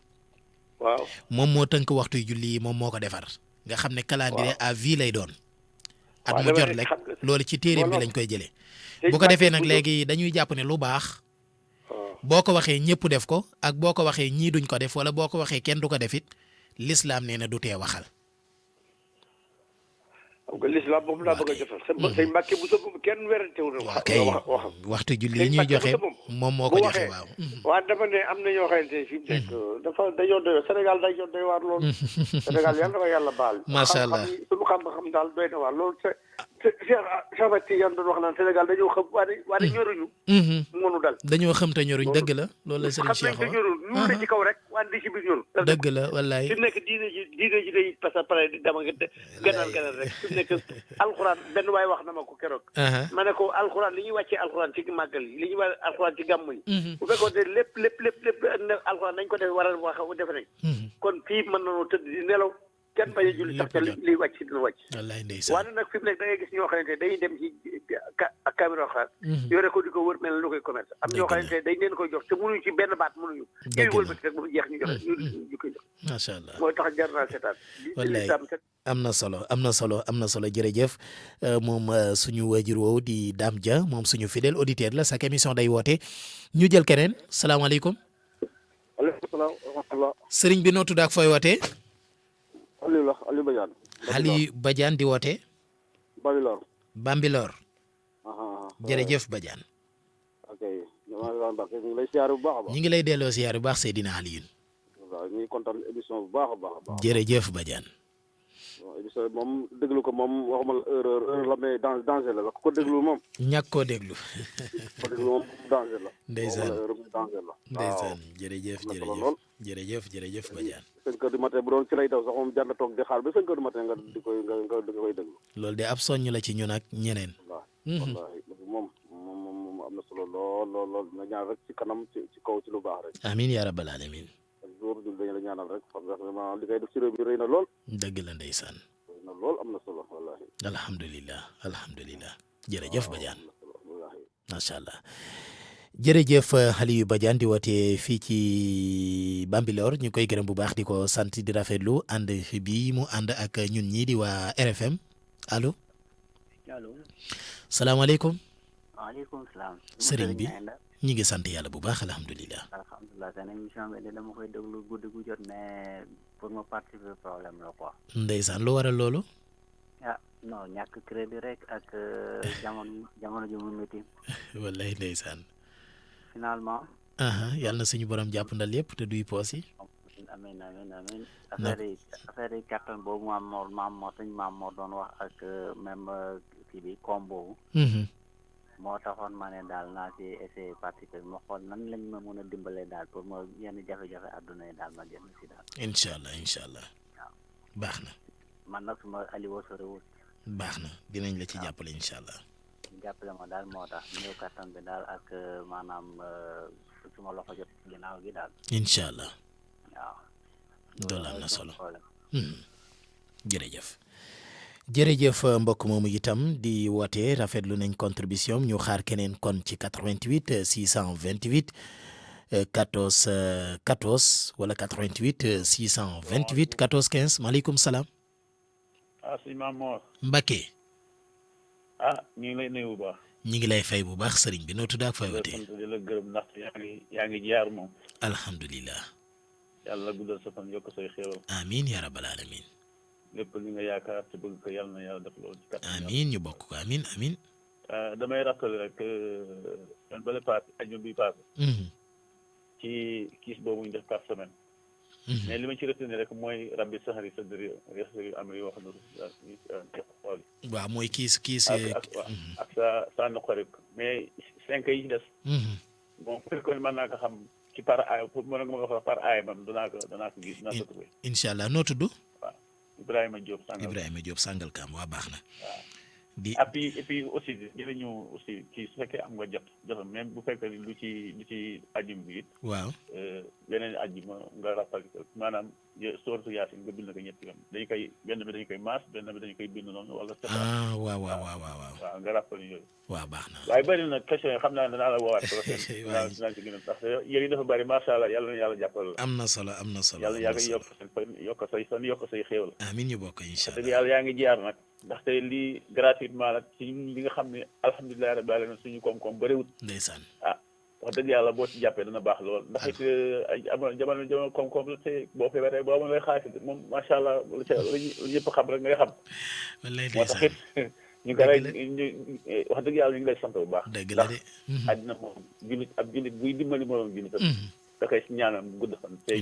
waaw moom moo tënk waxtu yu julli yi moom moo ko defar. nga xam ne calendrier à vie lay doon. at mu jot rek loolu ci téereem bi lañ koy jëlee. bu ko defee nag léegi dañuy jàpp ne lu baax. boo ko waxee ñëpp def ko ak boo ko waxee ñii duñ ko def wala boo ko waxee kenn du ko def it l'islam nee na du tee waxal. xam nga l'islam moom laa bëgg a defal. sëñ Mbàkke bu sëb kenn werantewul na waxam. waxtu julli yi ñuy joxe moom moo ko joxe waaw. waaw dama ne am na ñoo xamante ne fi mu nekk dafa dañoo doy Sénégal dañoo doy waar loolu. Sénégal yàlla na ko yàlla baal. macha allah suñu xam-xam daal doy na waar loolu Cheikh Ahmed Tidiane doon wax naan Sénégal dañoo xam waaye ñoruñu. mënu dal dañoo xam te ñoruñ dëgg la loolu la Serigne Cheikh wax. xam nañ te ñorul ñu ne ci kaw rek waaye di ci biir ñorul. dëgg la wallaay. fi mu nekk diine ji day parce que pare di dama gënal rek fi mu nekk alxuraan benn waay wax na ma ko keroog. ma ne ko alxuraan li ñuy wàccee alxuraan ci màggal yi li ñuy wàccee alxuraan ci gàmm yi. bu fekkoon ne lépp alxuraan nañ ko def war a wax defe nañ. kon fii mën nañoo tëdd di nelaw. kenn bañ a julli sax ca li wàcc dina wàcc. wallaay ndeysaan waaye nag fi mu nekk da ngay gis ñoo xamante dañuy dem ci ak caméra xaar. yore ko di ko wër mel na lu koy commerce. am ñoo xamante dañ leen koy jox te mënuñu ci benn baat mënuñu. dëgg la wëlbati rek ba mu jeex ñu joxe ñu koy jox. macha allah mooy tax jar naa seetaan. wallaay am na solo jërëjëf moom suñu waajur woowu di Dame Dia moom suñu fidèle auditeur la chaque émission day woote ñu jël keneen salaamaaleykum. waaleykum salaam wa rahmatulah. sëriñ bi noo tudd ak fooy wootee. Aliou Badiane. Aliou Badiane di woote. Bambilor. jërëjëf Badiane. ok ñu ngi lay siyaare bu baax a baax. ñu ngi lay delloo siyaare bu baax Seydina Aliou. waaw ñu ngi kontaan émission bu baax a baax. jërëjëf Badiane. waaw émission bi moom déglu ko moom waxuma la heure la mais danger la ko déglu moom. ñàkk koo déglu. ko déglu moom danger la. ndeysaan danger la. ndeysaan jërëjëf jërëjëf Badiane. 5 heures du matin bu doon ci lay daw sax moom jar na toog di xaar ba 5 heures du matin nga di koy déglu. loolu de ab soññ la ci ñun ak ñeneen. wallaahi moom am na solo lool nga ñaan rek ci kanam ci kaw ci lu baax rek. amiin yaa rabbal alamin. ak jour ñun dañu la ñaanal rek xam nga vraiment li ngay def ci réew bi rëy na lool. dëgg la ndeysaan. rëy na lool am na solo wallaahi. alhamdulilah jërëjëf Badiane macha allah. jërëjëf Aliou Badiane di woote fii ci Bambilor ñu koy gërëm bu baax di ko sant di rafetlu ànd bi mu ànd ak ñun ñii di waa RFM allo. salaamaaleykum. waaleykum salaam. sëriñ bi ñu ngi sant yàlla bu baax alhamdulilah. seen émission bi de dama koy déglu guddi gu jot mais pour ma participer problème la quoi. ndeysaan lu waral loolu. non ñàkk crédit rek ak jamono ji mu métti. wallaay ndeysaan. finalement. yàlla na suñu borom jàpp ndal yëpp te duy poos yi. amiin. affaire yi carton boobu maam moo doon wax ak même kii bi koom boobu. moo taxoon ma ne daal naa ci essayer participer ma xool nan lañ ma mën a dimbalee daal pour ma yenn jafe-jafe àdduna yi daal ma génn si daal. incha allah waaw baax na. man nag suma Aliou sorewul. baax na dinañ la ci jàppale incha allah. jàppale ma daal moo tax ñëw kattan bi daal ak maanaam suma loxo jot ginnaaw gi daal. incha allah. waaw. loolu am na solo. jërëjëf mbokk moomu itam di woote rafetlu nañ contribution ñu xaar keneen kon ci 88 628 14 14 wala 88 628 14 15 maaleykum salaam. sëñ Mamor. Mbacké. ñu ngi lay nuyu bu baax. ñu ngi lay fay bu baax sëriñ bi noo tudd ak fay wootee. di la gërëm ndax yaa ngi jaar moom. alhamdulilah. yàlla guddal sa fan yokk say xéewal. amiin yaa rabbal alamin. lépp li nga yaakaar te bëgg ko yàlla na yàlla def loolu ci kat. amiin ñu bokk ko amiin. damay rappelé rek man bële paase aju bi paase. ci kiis boobu ñu def par semaine. mais li ma ci retenir rek mooy rabbi sahri sadri yassir amri wax na xool waaw mooy kii ak sa naqari mais 5 yi ci des bon fekkoon mën naa ko xam ci par ay pour mën nga wax par ay man danaa ko gis dinaa ko trouvé incha allah noo tudd waaw Ibrahima Diop Sangalkam waa baax na di et puis aussi dinañu aussi kii su fekkee am nga jotam même bu fekkee ni lu ci ajum bi it waaw yeneen ajuma nga rappal maanaam sourate Yaasin nga bind ko ñetti yoon benn bi dañu koy maas benn bi dañu koy bind noonu wala waaw nga rappal yooyu waaw baax na waaye bëri na question yi xam naa ne danaa la woowaat prochaine dinaa ci gën a tax yéen yi dafa bëri macha allah yàlla na yàlla jàppal la am na solo yàlla yaa ngi yokk say fan yokk say xéewal amiin ñu bokk incha allah dëgg yàlla yaa ngi jaar nag ndaxte lii gratuitement nag ci li nga xam ne alhamdulilah rabbil alamin suñu koom-koom bëriwut ndeysaan wax dëgg yàlla boo ci jàppee dana baax lool ndax it jamono koom-koom la te boo feebaree boo amoon lay xaalis moom macha allah lu ñëpp xam rek ngay xam moo tax it ñu ngi lay wax dëgg yàlla ñu ngi lay sant bu baax dëgg la de àddina moom jullit buy dimbali moroom jullitam da koy ñaanal gudd fan tey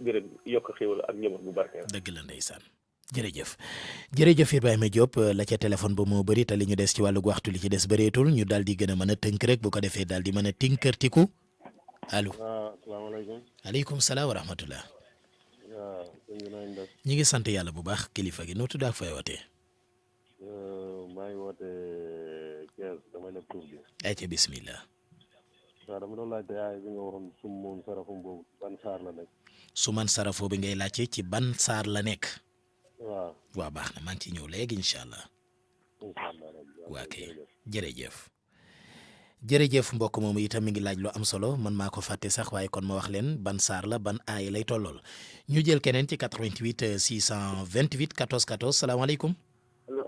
gërëm yokk xéwal ak njaboot bu barkeel dëgg la ndeysaan jërëjëf Ibrahima Diop la ca téléphone ba moo bëri te li ñu des ci wàllu waxtu li ci des bëreetul ñu daal di gën a mën a tënk rek bu ko defee daal di mën a tinkartiku allo. asalaamaaleykum. aleykum salaam wa rahmatullah. waaw. ñi ngi sant yàlla bu baax kilifa gi noo tudd ak fay wootee. maa ngi wootee Thiès damay nekk tur bi. ayca bismillah. waaw dama doon laajte yaay bi nga waxoon summoon sarafam boobu ban saar la nekk. suman sarafoo bi ngay laajte ci ban saar la nekk. waaw baax na maa ngi ci ñëw léegi incha allah. waa kay jërëjëf mbokk moomu itam mi ngi laaj lu am solo man maa ko fàtte sax waaye kon ma wax leen ban saar la ban aay lay tollool ñu jël keneen ci 88 628 14 14 salaamaaleykum.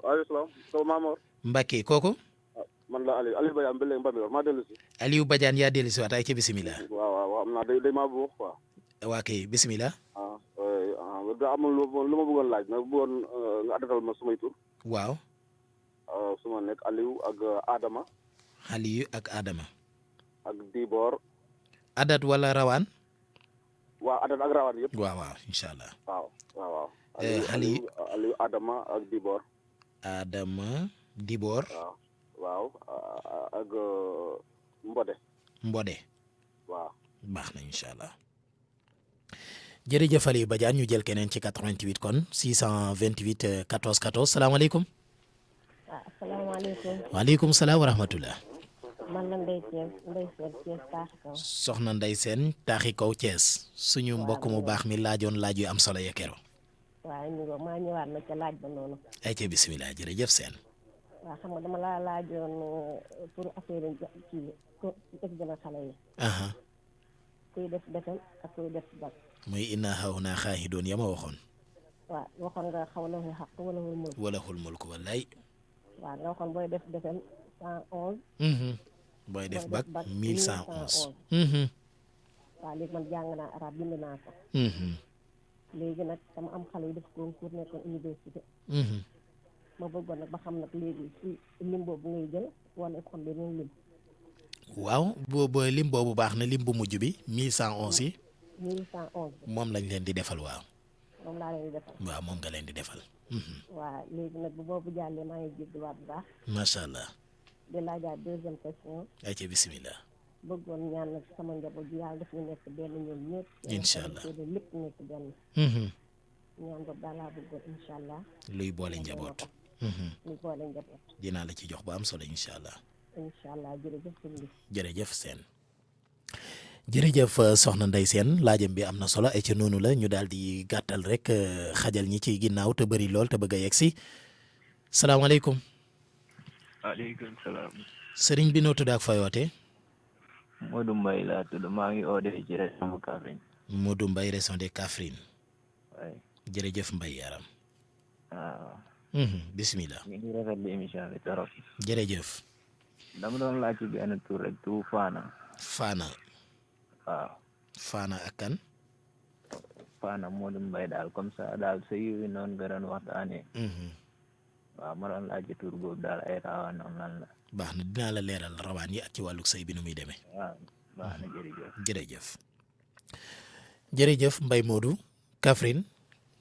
waaleykum salaam. Sow Mamor. Mbacke kooku. man la Aliou Badiane ba léegi Mbambilor maa dellu si. Aliou Badiane yaa dellu si waat ay ci bisimilah. waaw am naa day maa bëgg quoi. waa kay bisimilah. da amul lu ma bëggoon laaj ma bëggoon nga addatal ma sumay tur. waaw. su ma nekk Aliou ak Adama. Aliou ak Adama. ak Dibor. Adat wala Rawaan. waaw Adat ak Rawaan yëpp. waaw incha allah. waaw. Aliou Adama ak Dibor. Adama Dibor. waaw ak Mbode. waaw. baax na incha allah. jërëjëf Aliou Badiane ñu jël keneen ci 88 kon 628 14 14 salaamaaleykum. asalaamaaleykum. waaleykum salaam wa rahmatullah. man la Ndeye Sène Thiès taaxi kaw. soxna Ndeye Sène taaxi kaw Thiès. suñu mbokk mu baax mi laajoon laaj yu am solo ya kero. waaw maa ñëwaat na ca laaj ba noonu. ay ca bisimilah jërëjëf Sène. waaw xam nga dama laa laajoon pour affaire kii examen xale yi. kuy def defal ak kuy def bac. muy inna hawnaa xaahidoon ya ma waxoon. waaw waxoon nga xaw la xaq wala xul mulk wallaay. waaw nga waxoon booy def defal 111. booy def bac 1111. waaw léegi man jàng naa arab bind naa ko. léegi nag dama am xale yi def concours nekkoon université. ma bëggoon nag ba xam nag léegi ci lim boobu ngay jël wala école bi beneen lim. waaw boobu lim boobu baax na lim bu mujj bi 1111 yi. 1111. moom lañ leen di defal waaw. moom laa leen di defal. waaw moom nga leen di defal. waaw léegi nag bu boobu jàllee maa ngi jéggiwaat bu baax. macha allah. di laajaat deuxième question. ay ca bisimilah. bëggoon ñaan nag sama njaboot ji yàlla def ñu nekk benn ñoom ñëpp. incha allah lépp nekk benn. ñaan boobu daal laa bëggoon incha allah. luy boole njaboot. luy boole njaboot. dinaa la ci jox bu am solo incha allah. incha allah jërëjëf sëñ bi. jërëjëf Sène. jërëjëf soxna Ndeye Sène laajam bi am na solo ay ca noonu la ñu daal di gàttal rek xajal ñi ci ginnaaw te bëri lool te bëgg a yegg si. salaamaaleykum. waaleykum salaam. sëriñ bi noo tudd ak fayoote. Modou Mbaye laa tudd maa ngi oodee ci région de Kaffrine. Modou Mbaye région de Kaffrine. waay. jërëjëf Mbaye yaram. waaw. bisimilah. ñu ngi rafetlu émission bi trop. jërëjëf. dama doon laaj ci benn tur rek tu Fana. Fana. waaw. Fana ak kan. Fana Modou Mbaye daal comme ça daal sa yu noonu nga doon waxtaanee. waaw ma doon laaj ci tur boobu daal ay raawaan noonu lan la. baax na dinaa la leeral rawaan yi ak ci wàllug sëy bi nu muy demee. waaw baax na jërëjëf. jërëjëf Mbaye Modou Kaffrine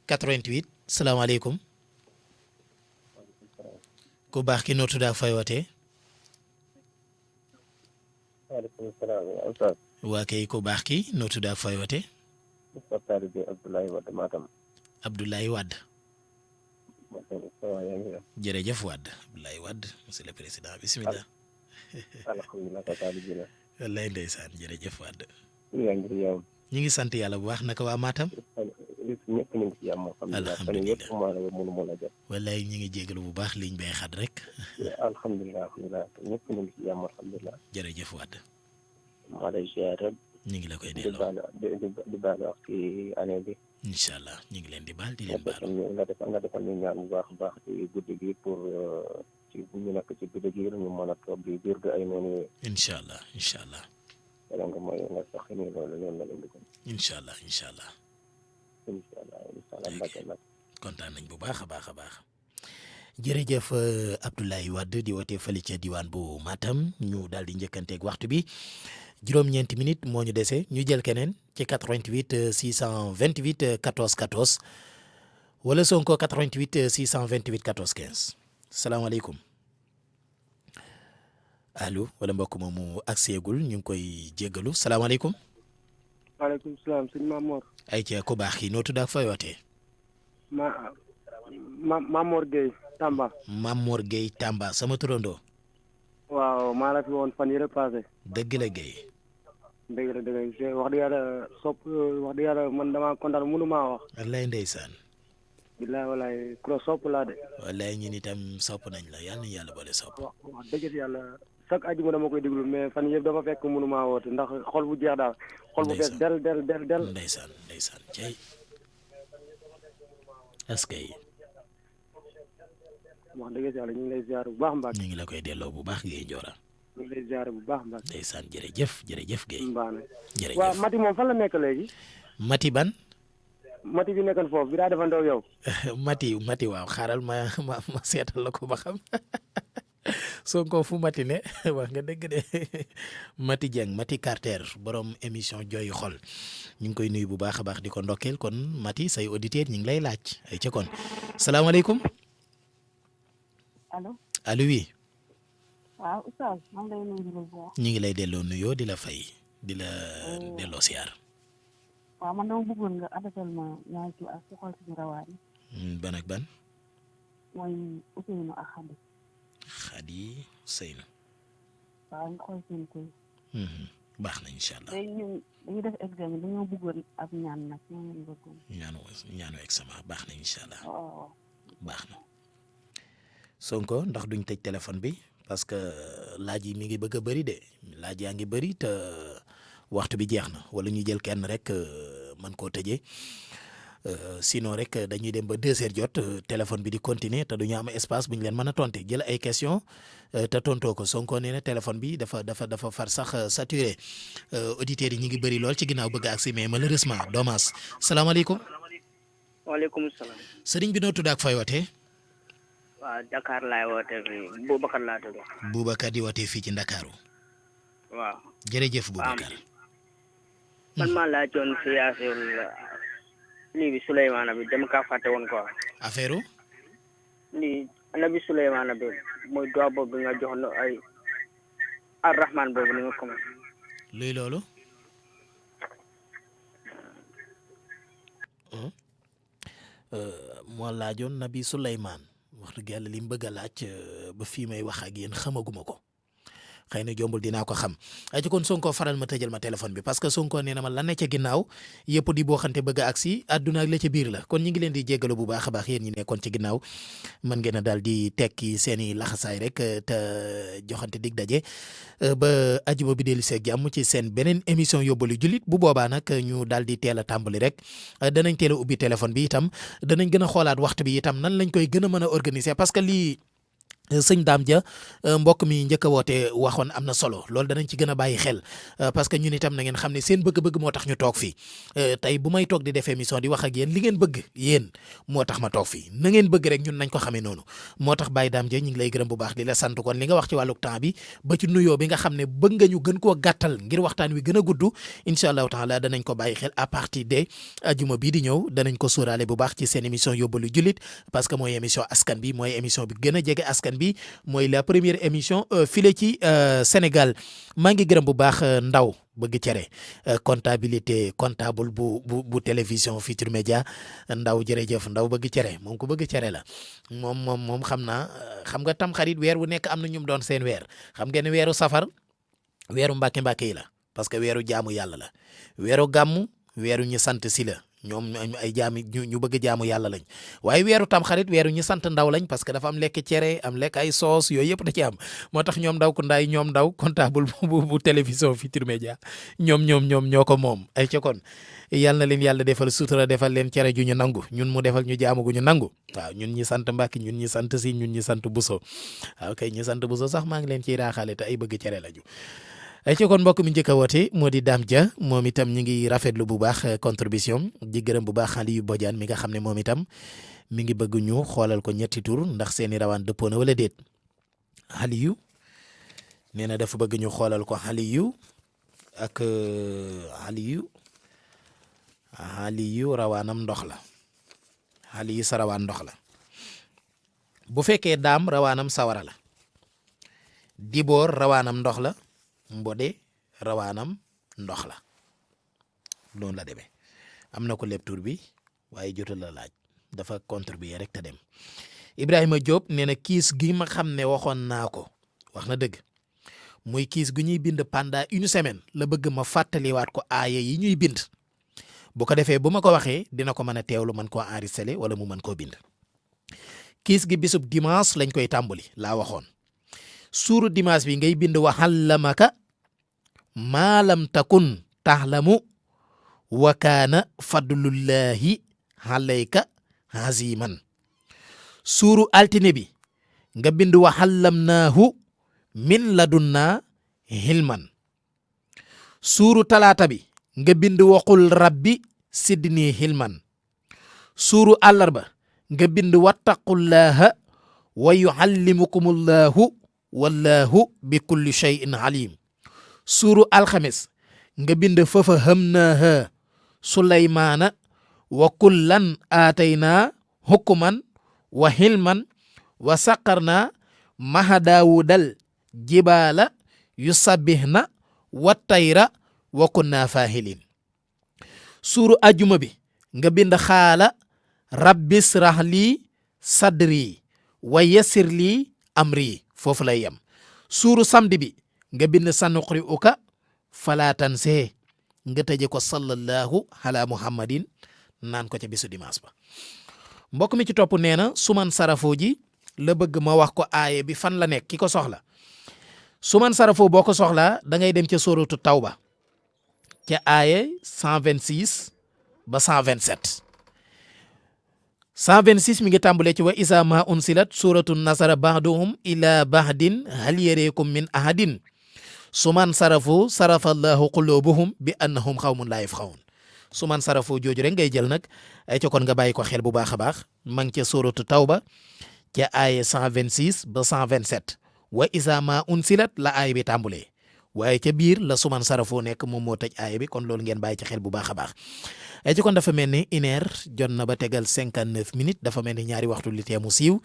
88 salaamaaleykum ku baax ki noo tudd ak fay wootee. waaleykum salaam Oustaz. waa kay ku baax ki noo tudd ak fay wootee. Oustaz Talibé Abdoulaye Wade Matam. Abdoulaye Wade. jërëjëf Wade Abdoulaye Wade monsieur le président bisimilah. alhamdulilah ka Talibé la. wallaay ndeysaan jërëjëf Wade. yaa ngi yow. ñu ngi sant yàlla bu baax naka waa Matam. ñëpp ñu ngi ci yàmm. alhamdulilah wallaay ñu ngi jégalu bu baax liñ bay xat rek. alhamdulilah ñëpp ñu ngi ci yàmm alhamdulilah. jërëjëf Wade. maa lay ziar rek. ñu ngi la koy delloo di baal wax ci année bi. incha allah ñu ngi leen di baal di leen baal. nga defal ñu ñaan bu baax a baax ci guddi gi pour ci ñu nekk ci guddi gi ñu mën a toog di biir ay noonu. incha allah incha allah. wala nga mooy nga sax ni loolu la leen di ko. incha allah incha allah. incha allah mbàkke nag. kontaan nañ bu baax a baax a baax. jërëjëf Abdoulaye Wade di wootee fële ca diwaan bu Matam ñu daal di njëkkanteeg waxtu bi juróom-ñeenti minutes moo ñu dese ñu jël keneen ci 88 628 14 14 wala Sonko 88 628 14 15 salaamaaleykum allo wala mbokk moomu agseegul ñu ngi koy jéggalu salaamaaleykum. waaleykum salaam sëñ Mamor. ay ca ku baax ki noo tudd ak fay wootee. Mamor Gueye Tamba. Mamor Gueye Tamba sama turandoo. waaw maa la fi woon fan yële passé. dëgg la Gueye. dëgg la wax dëgg yàlla wax dëgg yàlla man damaa kontaan mënu maa wax. wallaay ndeysaan. bilaay walaay ku la sopp laa de. wallaay ñun itam sopp nañ la yàlla nañu yàlla boole sopp. wax dëgg yàlla chaque àjjuma dama koy déglu mais fan yëpp dafa fekk mënu maa woote ndax xol bu jeex daal. xol bu fees del. ndeysaan cey est-ce que. wax dëgg yàlla ñu ngi lay ziar bu baax Mbacke. ñu ngi la koy delloo bu baax Gueye Ndiora. ñu ngi lay ziar bu baax Mbacke. ndeysaan jërëjëf Gueye. mbaane jërëjëf waaw Mati moom fan la nekk léegi. Mati ban. Mati bi nekkoon foofu bi daa defandoo yow. Mati waaw xaaral ma seetal la ko ba xam Sonko fu Mati ne wax nga dëgg de Mati Dieng Mati Carter borom émission jooyu xol ñu ngi koy nuyu bu baax a baax di ko ndokkeel kon Mati say auditeurs ñu ngi lay laaj ay ca kon salaamaaleykum. allo oui. waaw Oustaz maa ngi lay nuyu di la ziar. ñu ngi lay delloo nuyoo di la fay di la delloo siyaar. waaw man dama bëggoon nga adapté ma ñaari tur ak xool si rawaani. ban ak ban. mooy Ousseynou ak Khady. Khady Ousseynou. waaw nga xool seen koy. baax na incha allah. léegi ñun dañuy def examen dañoo bëggoon ab ñaan nag ñoo ngi bëggoon. ñaanu examen baax na incha allah. waaw baax na. Sonko ndax duñ tëj téléphone bi parce que laaj yi mi ngi bëgg a bëri de laaj yaa ngi bëri te waxtu bi jeex na wala ñu jël kenn rek mën koo tëjee sinon rek dañuy dem ba 2 heures jot téléphone bi di continuer te duñu am espace bu ñu leen mën a tonte jël ay question te tontoo ko Sonko nee na téléphone bi dafa far sax saturé auditeurs yi ñu ngi bëri lool ci ginnaaw bëgg a agsi mais malheureusement dommage salaamaaleykum. waaleykum salaam. sëriñ bi noo tudd ak fay wootee. waaw Dakar laay wootee fii Boubacar laa tudd. Boubacar di wootee fii ci Ndakaaru. waaw. jërëjëf Boubacar. man maa laajoon fii affaire lii bi Souleymane bi dama kaa fàtte woon quoi. affaire. lii nabi Souleymane bi mooy doigt boobu nga jox na ay Ar-Rahman boobu ni nga commencé. luy loolu. moo laajoon nabi Souleymane wax dëgg yàlla li mu bëgg a laaj ba fii may wax ak yéen xamaguma ko xëy na jombul dinaa ko xam ay ci kon Sonko faral ma tëjal ma téléphone bi parce que Sonko nee na ma la ne ca ginnaaw yëpp di boo xante bëgg a agsi àdduna ak la ca biir la kon ñi ngi leen di jéggalu bu baax a baax yéen ñi nekkoon ci ginnaaw mën ngeen a daal di tekki seen i laxasaay rek te joxante dig daje ba ajuma bi dellu seeg jàmm ci seen beneen émission yóbbalu jullit bu boobaa nag ñu daal di teel a tàmbali rek danañ teel a ubbi téléphone bi itam danañ gën a xoolaat waxtu bi itam nan lañ koy gën a mën a organiser parce que lii sëñ Dame Dia mbokk mi njëkk a woote waxoon am na solo loolu danañ ci gën a bàyyi xel parce que ñun itam na ngeen xam ne seen bëgg-bëgg moo tax ñu toog fii tey bu may toog di def émission di wax ak yéen li ngeen bëgg yéen moo tax ma toog fii na ngeen bëgg rek ñun nañ ko xamee noonu moo tax Baye Dame Dia ñu ngi lay gërëm bu baax di la sant kon li nga wax ci wàllu temps bi ba ci nuyoo bi nga xam ne bëgg nga ñu gën koo gàttal ngir waxtaan wi gën a gudd incha allahu taala danañ ko bàyyi xel à partir de ajuma bii di ñëw danañ ko sóoraale bu baax ci seen émission yóbbalu jullit parce que mooy émission askan bi mooy émission bi gën a jege askan bi mooy la première émission file ci Sénégal maa ngi gërëm bu baax Ndaw bëgg cere comptabilité comptable bu télévision Futurs Médias Ndaw jërëjëf Ndaw bëgg cere moom ko bëgg cere la moom xam naa xam nga tam xarit weer wu nekk am na ñu doon seen weer xam ngeen ne weeru safar weeru mbàkke yi la parce que weeru jaamu yàlla la weeru gàmmu weeru ñu sant si la ñoom ay jaami ñu bëgg jaamu yàlla lañ waaye weeru tam xarit weeru ñu sant Ndaw lañ parce que dafa am lekk cere am lekk ay soos yooyu yëpp da ci am moo tax ñoom Ndaw ku ndaay ñoom Ndaw comptable bu télévision Futurs Médias ñoom ñoo ko moom ay ca kon yàlla na leen yàlla defal sutura defal leen cere ju ñu nangu ñun mu defal ñu jaamu gu ñu nangu waaw ñun ñi sant Mbàkke ñun ñi sant Si ñun ñi sant Buso waaw kay ñi sant Buso sax maa ngi leen ciy raaxaale te ay bëgg cere la ju ay ci kon mbokk mi njëkk a woote moo di Dame Dia moom itam ñu ngi rafetlu bu baax contribution di gërëm bu baax Aliou Bodiane mi nga xam ne moom itam mi ngi bëgg ñu xoolal ko ñetti tur ndax seeni rawaan dëppoo na wala déet Aliou nee na dafa bëgg ñu xoolal ko Aliou ak Aliou rawaanam ndox la Aliou sa rawaan ndox la bu fekkee Daam rawaanam sawara la Diboor rawaanam ndox la Mbode rawaanam ndox la noonu la demee am na ko lépp tur bi waaye jotul la laaj dafa contribuer rek te dem Ibrahima Diop nee na kiis gi ma xam ne waxoon naa ko wax na dëgg muy kiis gu ñuy bind pendant une semaine la bëgg ma fàttaliwaat ko aaya yi ñuy bind bu ko defee bu ma ko waxee dina ko mën a teewlu mën koo enregistré wala mu mën koo bind kiis gi bisub dimanche lañ koy tàmbali laa waxoon suuru dimanche bi ngay bind wa allamaka maa lam takun taxlamu wa kaana fadlullahi alayka aziman suuru altine bi nga bind wa allamnaahu min ladunna hilman suuru talaata bi nga bind waqul rabbi sidni hilman suuru àllarba nga bind wattaqullaha wa yuallimukumullahu wallahu bi kulli shay'in alim suuru alxames nga bind fafa hamnaha sulaymaana wa kullan aataynaa hukman wa hilman wa saqarna maha daawudal jibaala yusabbihna wa tayra wa kunna fahilin suuru ajuma bi nga bind xaala rabbis rahli sadri wa yassir li amri foofu lay yem suuru samedi bi nga bind sanuqri uka fala tanse nga tëje ko sallallahu ala muhammadin naan ko ca bisu dimanche ba mbokk mi ci topp nee na suman sarafoo ji la bëgg ma wax ko aaye bi fan la nekk ki ko soxla suman sarafoo boo ko soxlaa da ngay dem ca sóoratu tawba ca aaye 126 ba 127 126 mi ngi tàmbalee ci wa isa ma unsilat suratu nasara ba'duhum ila ba'din hal yareekum min ahadin suman sarafu sarafallahu qulubuhum bi annahum xawmun laa yafqahun suman sarafu jooju rek ngay jël nag ay ca kon nga bàyyi ko xel bu baax a baax ma ngi ca suratu tawba ca aaye 126 ba 127 wa isa ma unsilat la aaye bi tàmbalee waaye ca biir la suman sarafoo nekk moom moo tëj aaye bi kon loolu ngeen bàyyi ci xel bu baax a baax ay ci kon dafa mel ni une heure jot na ba tegal 59 minutes dafa mel ni ñaari waxtu li tee mu siiw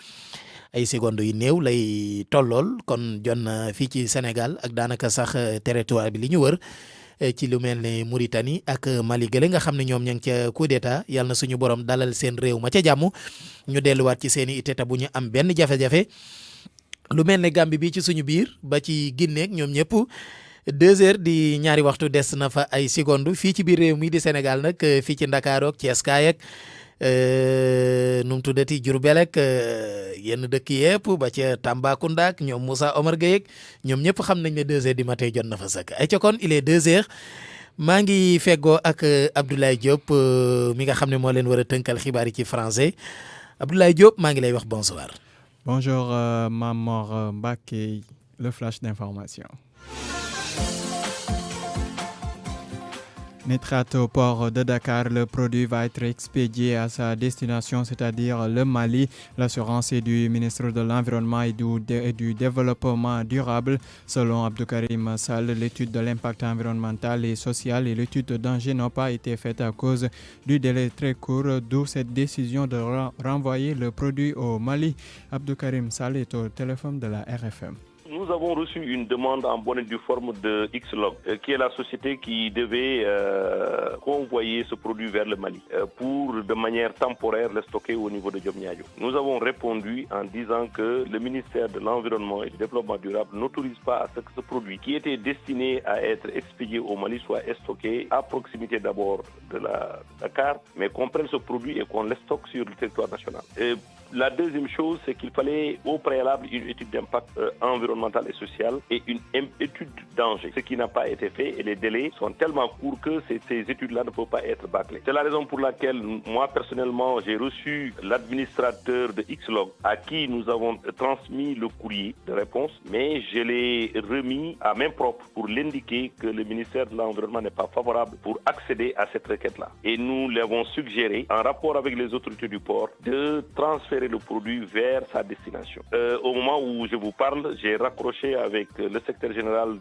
ay secondes yu néew lay tollool kon jot na fii ci Sénégal ak daanaka sax territoire bi li ñu wër ci lu mel ne Mauritanie ak Mali gële nga xam ne ñoom ña ngi ca coup d'état yàlla na suñu borom dalal seen réew ma ca jàmm ñu delluwaat ci seen i ité bu ñu am benn jafe-jafe lu mel ne Gambie bi ci suñu biir ba ci Guinée ñoom ñëpp 2 heures di ñaari waxtu des na fa ay secondes fii ci biir réew mi di Sénégal nag fii ci Ndakaaru ak Thiès kaay ak nu mu tuddati Diourbel ak yenn dëkk yëpp ba ca Tambacounda ak ñoom Moussa Omar Gueye ak ñoom ñëpp xam nañ ne 2 heures du matin jot na fa sëkk ay ca kon il est 2 heures maa ngi feggoo ak Abdoulaye Diop mi nga xam ne moo leen war a tënkal xibaar yi ci français Abdoulaye Diop maa ngi lay wax bonsoir. Bonjour Mamor Mbacké, le flash d'information. Nitrate au port de Dakar, le produit va être expédié à sa destination, c'est-à-dire le Mali. L'assurance est du ministre de l'Environnement et du Développement durable. Selon Abdoukarim Sall, l'étude de l'impact environnemental et social et l'étude de danger n'ont pas été faites à cause du délai très court, d'où cette décision de renvoyer le produit au Mali. Abdoukarim Sall est au téléphone de la RFM. Nous avons reçu une demande en bonne et due forme de Xlog, qui est la société qui devait convoyer ce produit vers le Mali pour, de manière temporaire, le stocker au niveau de Diamniadio. Nous avons répondu en disant que le ministère de l'Environnement et du Développement durable n'autorise pas à ce que ce produit, qui était destiné à être expédié au Mali, soit stocké à proximité d'abord de la Dakar, mais qu'on prenne ce produit et qu'on le stocke sur le territoire national. La deuxième chose, c'est qu'il fallait au préalable une étude d'impact environnemental et social et une étude de danger, ce qui n'a pas été fait et les délais sont tellement courts que ces études-là ne peuvent pas être bâclées. C'est la raison pour laquelle moi personnellement j'ai reçu l'administrateur de Xlog à qui nous avons transmis le courrier de réponse, mais je l'ai remis à main propre pour l'indiquer que le ministère de l'Environnement n'est pas favorable pour accéder à cette requête-là. Et nous l'avons suggéré en rapport avec les autorités du port de transférer le produit vers sa destination. Au moment où je vous parle, j'ai raccroché avec le secrétaire général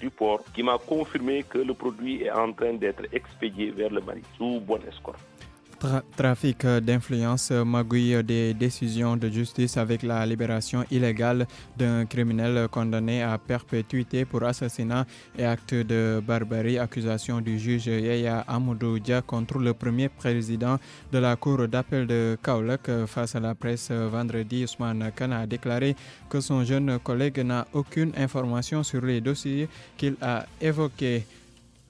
du port qui m'a confirmé que le produit est en train d'être expédié vers le Mali sous bonne escorte. Trafic d'influence, magouille des décisions de justice avec la libération illégale d'un criminel condamné à perpétuité pour assassinat et acte de barbarie. Accusation du juge Yaya Amadou Dia contre le premier président de la cour d'appel de Kaolack. Face à la presse vendredi, Ousmane Kane a déclaré que son jeune collègue n'a aucune information sur les dossiers qu'il a évoqués.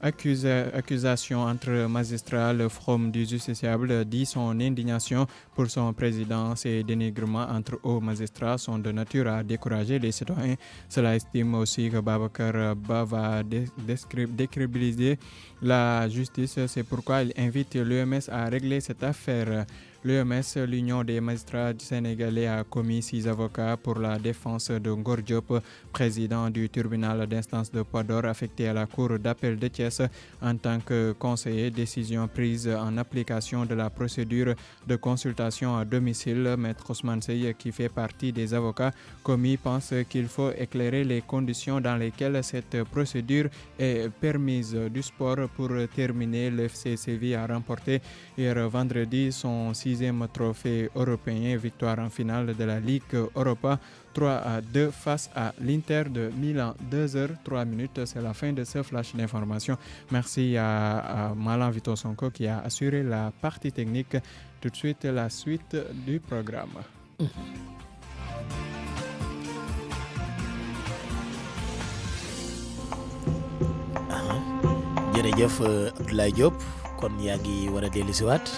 Accusation entre magistrats, le Forum du justiciable dit son indignation pour son président. Ces dénigrements entre hauts magistrats sont de nature à décourager les citoyens. Cela estime aussi que Babacar Ba va décrédibiliser la justice. C'est pourquoi il invite l'UMS à régler cette affaire. L'UMS, l'Union des magistrats sénégalais, a commis 6 avocats pour la défense de Ngor Diop, président du tribunal d'instance de Podor affecté à la cour d'appel de Thiès en tant que conseiller. Décision prise en application de la procédure de consultation à domicile. Maître Ousmane Seye, qui fait partie des avocats commis, pense qu'il faut éclairer les conditions dans lesquelles cette procédure est permise. Du sport, pour terminer, le FC Séville a remporté hier vendredi son 6e trophée européen, victoire en finale de la Ligue Europa 3-2 face à l'Inter de Milan. 2h03, c'est la fin de ce flash d'information. Merci à Malan Vito Sonko qui a assuré la partie technique. Tout de suite, la suite du programme. jërëjëf Abdoulaye Diop kon yaa ngi war a dellusiwaat.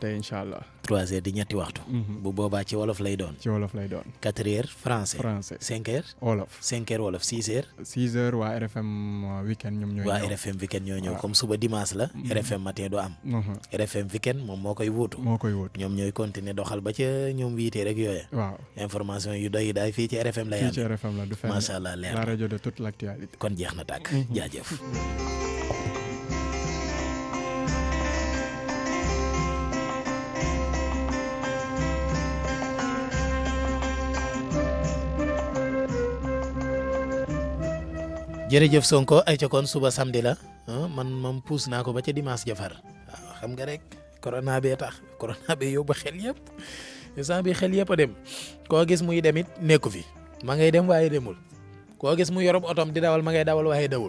tey incha allah 3h di ñetti waxtu. bu boobaa ci wolof lay doon. 4h français. 5h. wolof 5h wolof 6h. 6h waa RFM weekend ñoom ñooy ñëw. waa RFM weekend ñooy ñëw comme suba dimanche la. RFM matin du am. RFM weekend moom moo koy wuutu. ñoom ñooy continuer doxal ba ca ñoom wiitee rek yooya. waaw information yu doy daay fii ci RFM lay am. fii ci RFM la du fenn. macha allah leer la rajo de toute l'actualité. kon jeex na tàkk. jaajëf. jërëjëf Sonko ay ca kon suba samedi la man moom puus naa ko ba ca dimanche jafar waaw xam nga rek corona bee tax corona bee yóbbu xel yëpp instant bi xel yëpp a dem koo gis muy dem it nekku fi ma ngay dem waaye demul koo gis mu yorob otom di dawal ma ngay dawal waaye dawul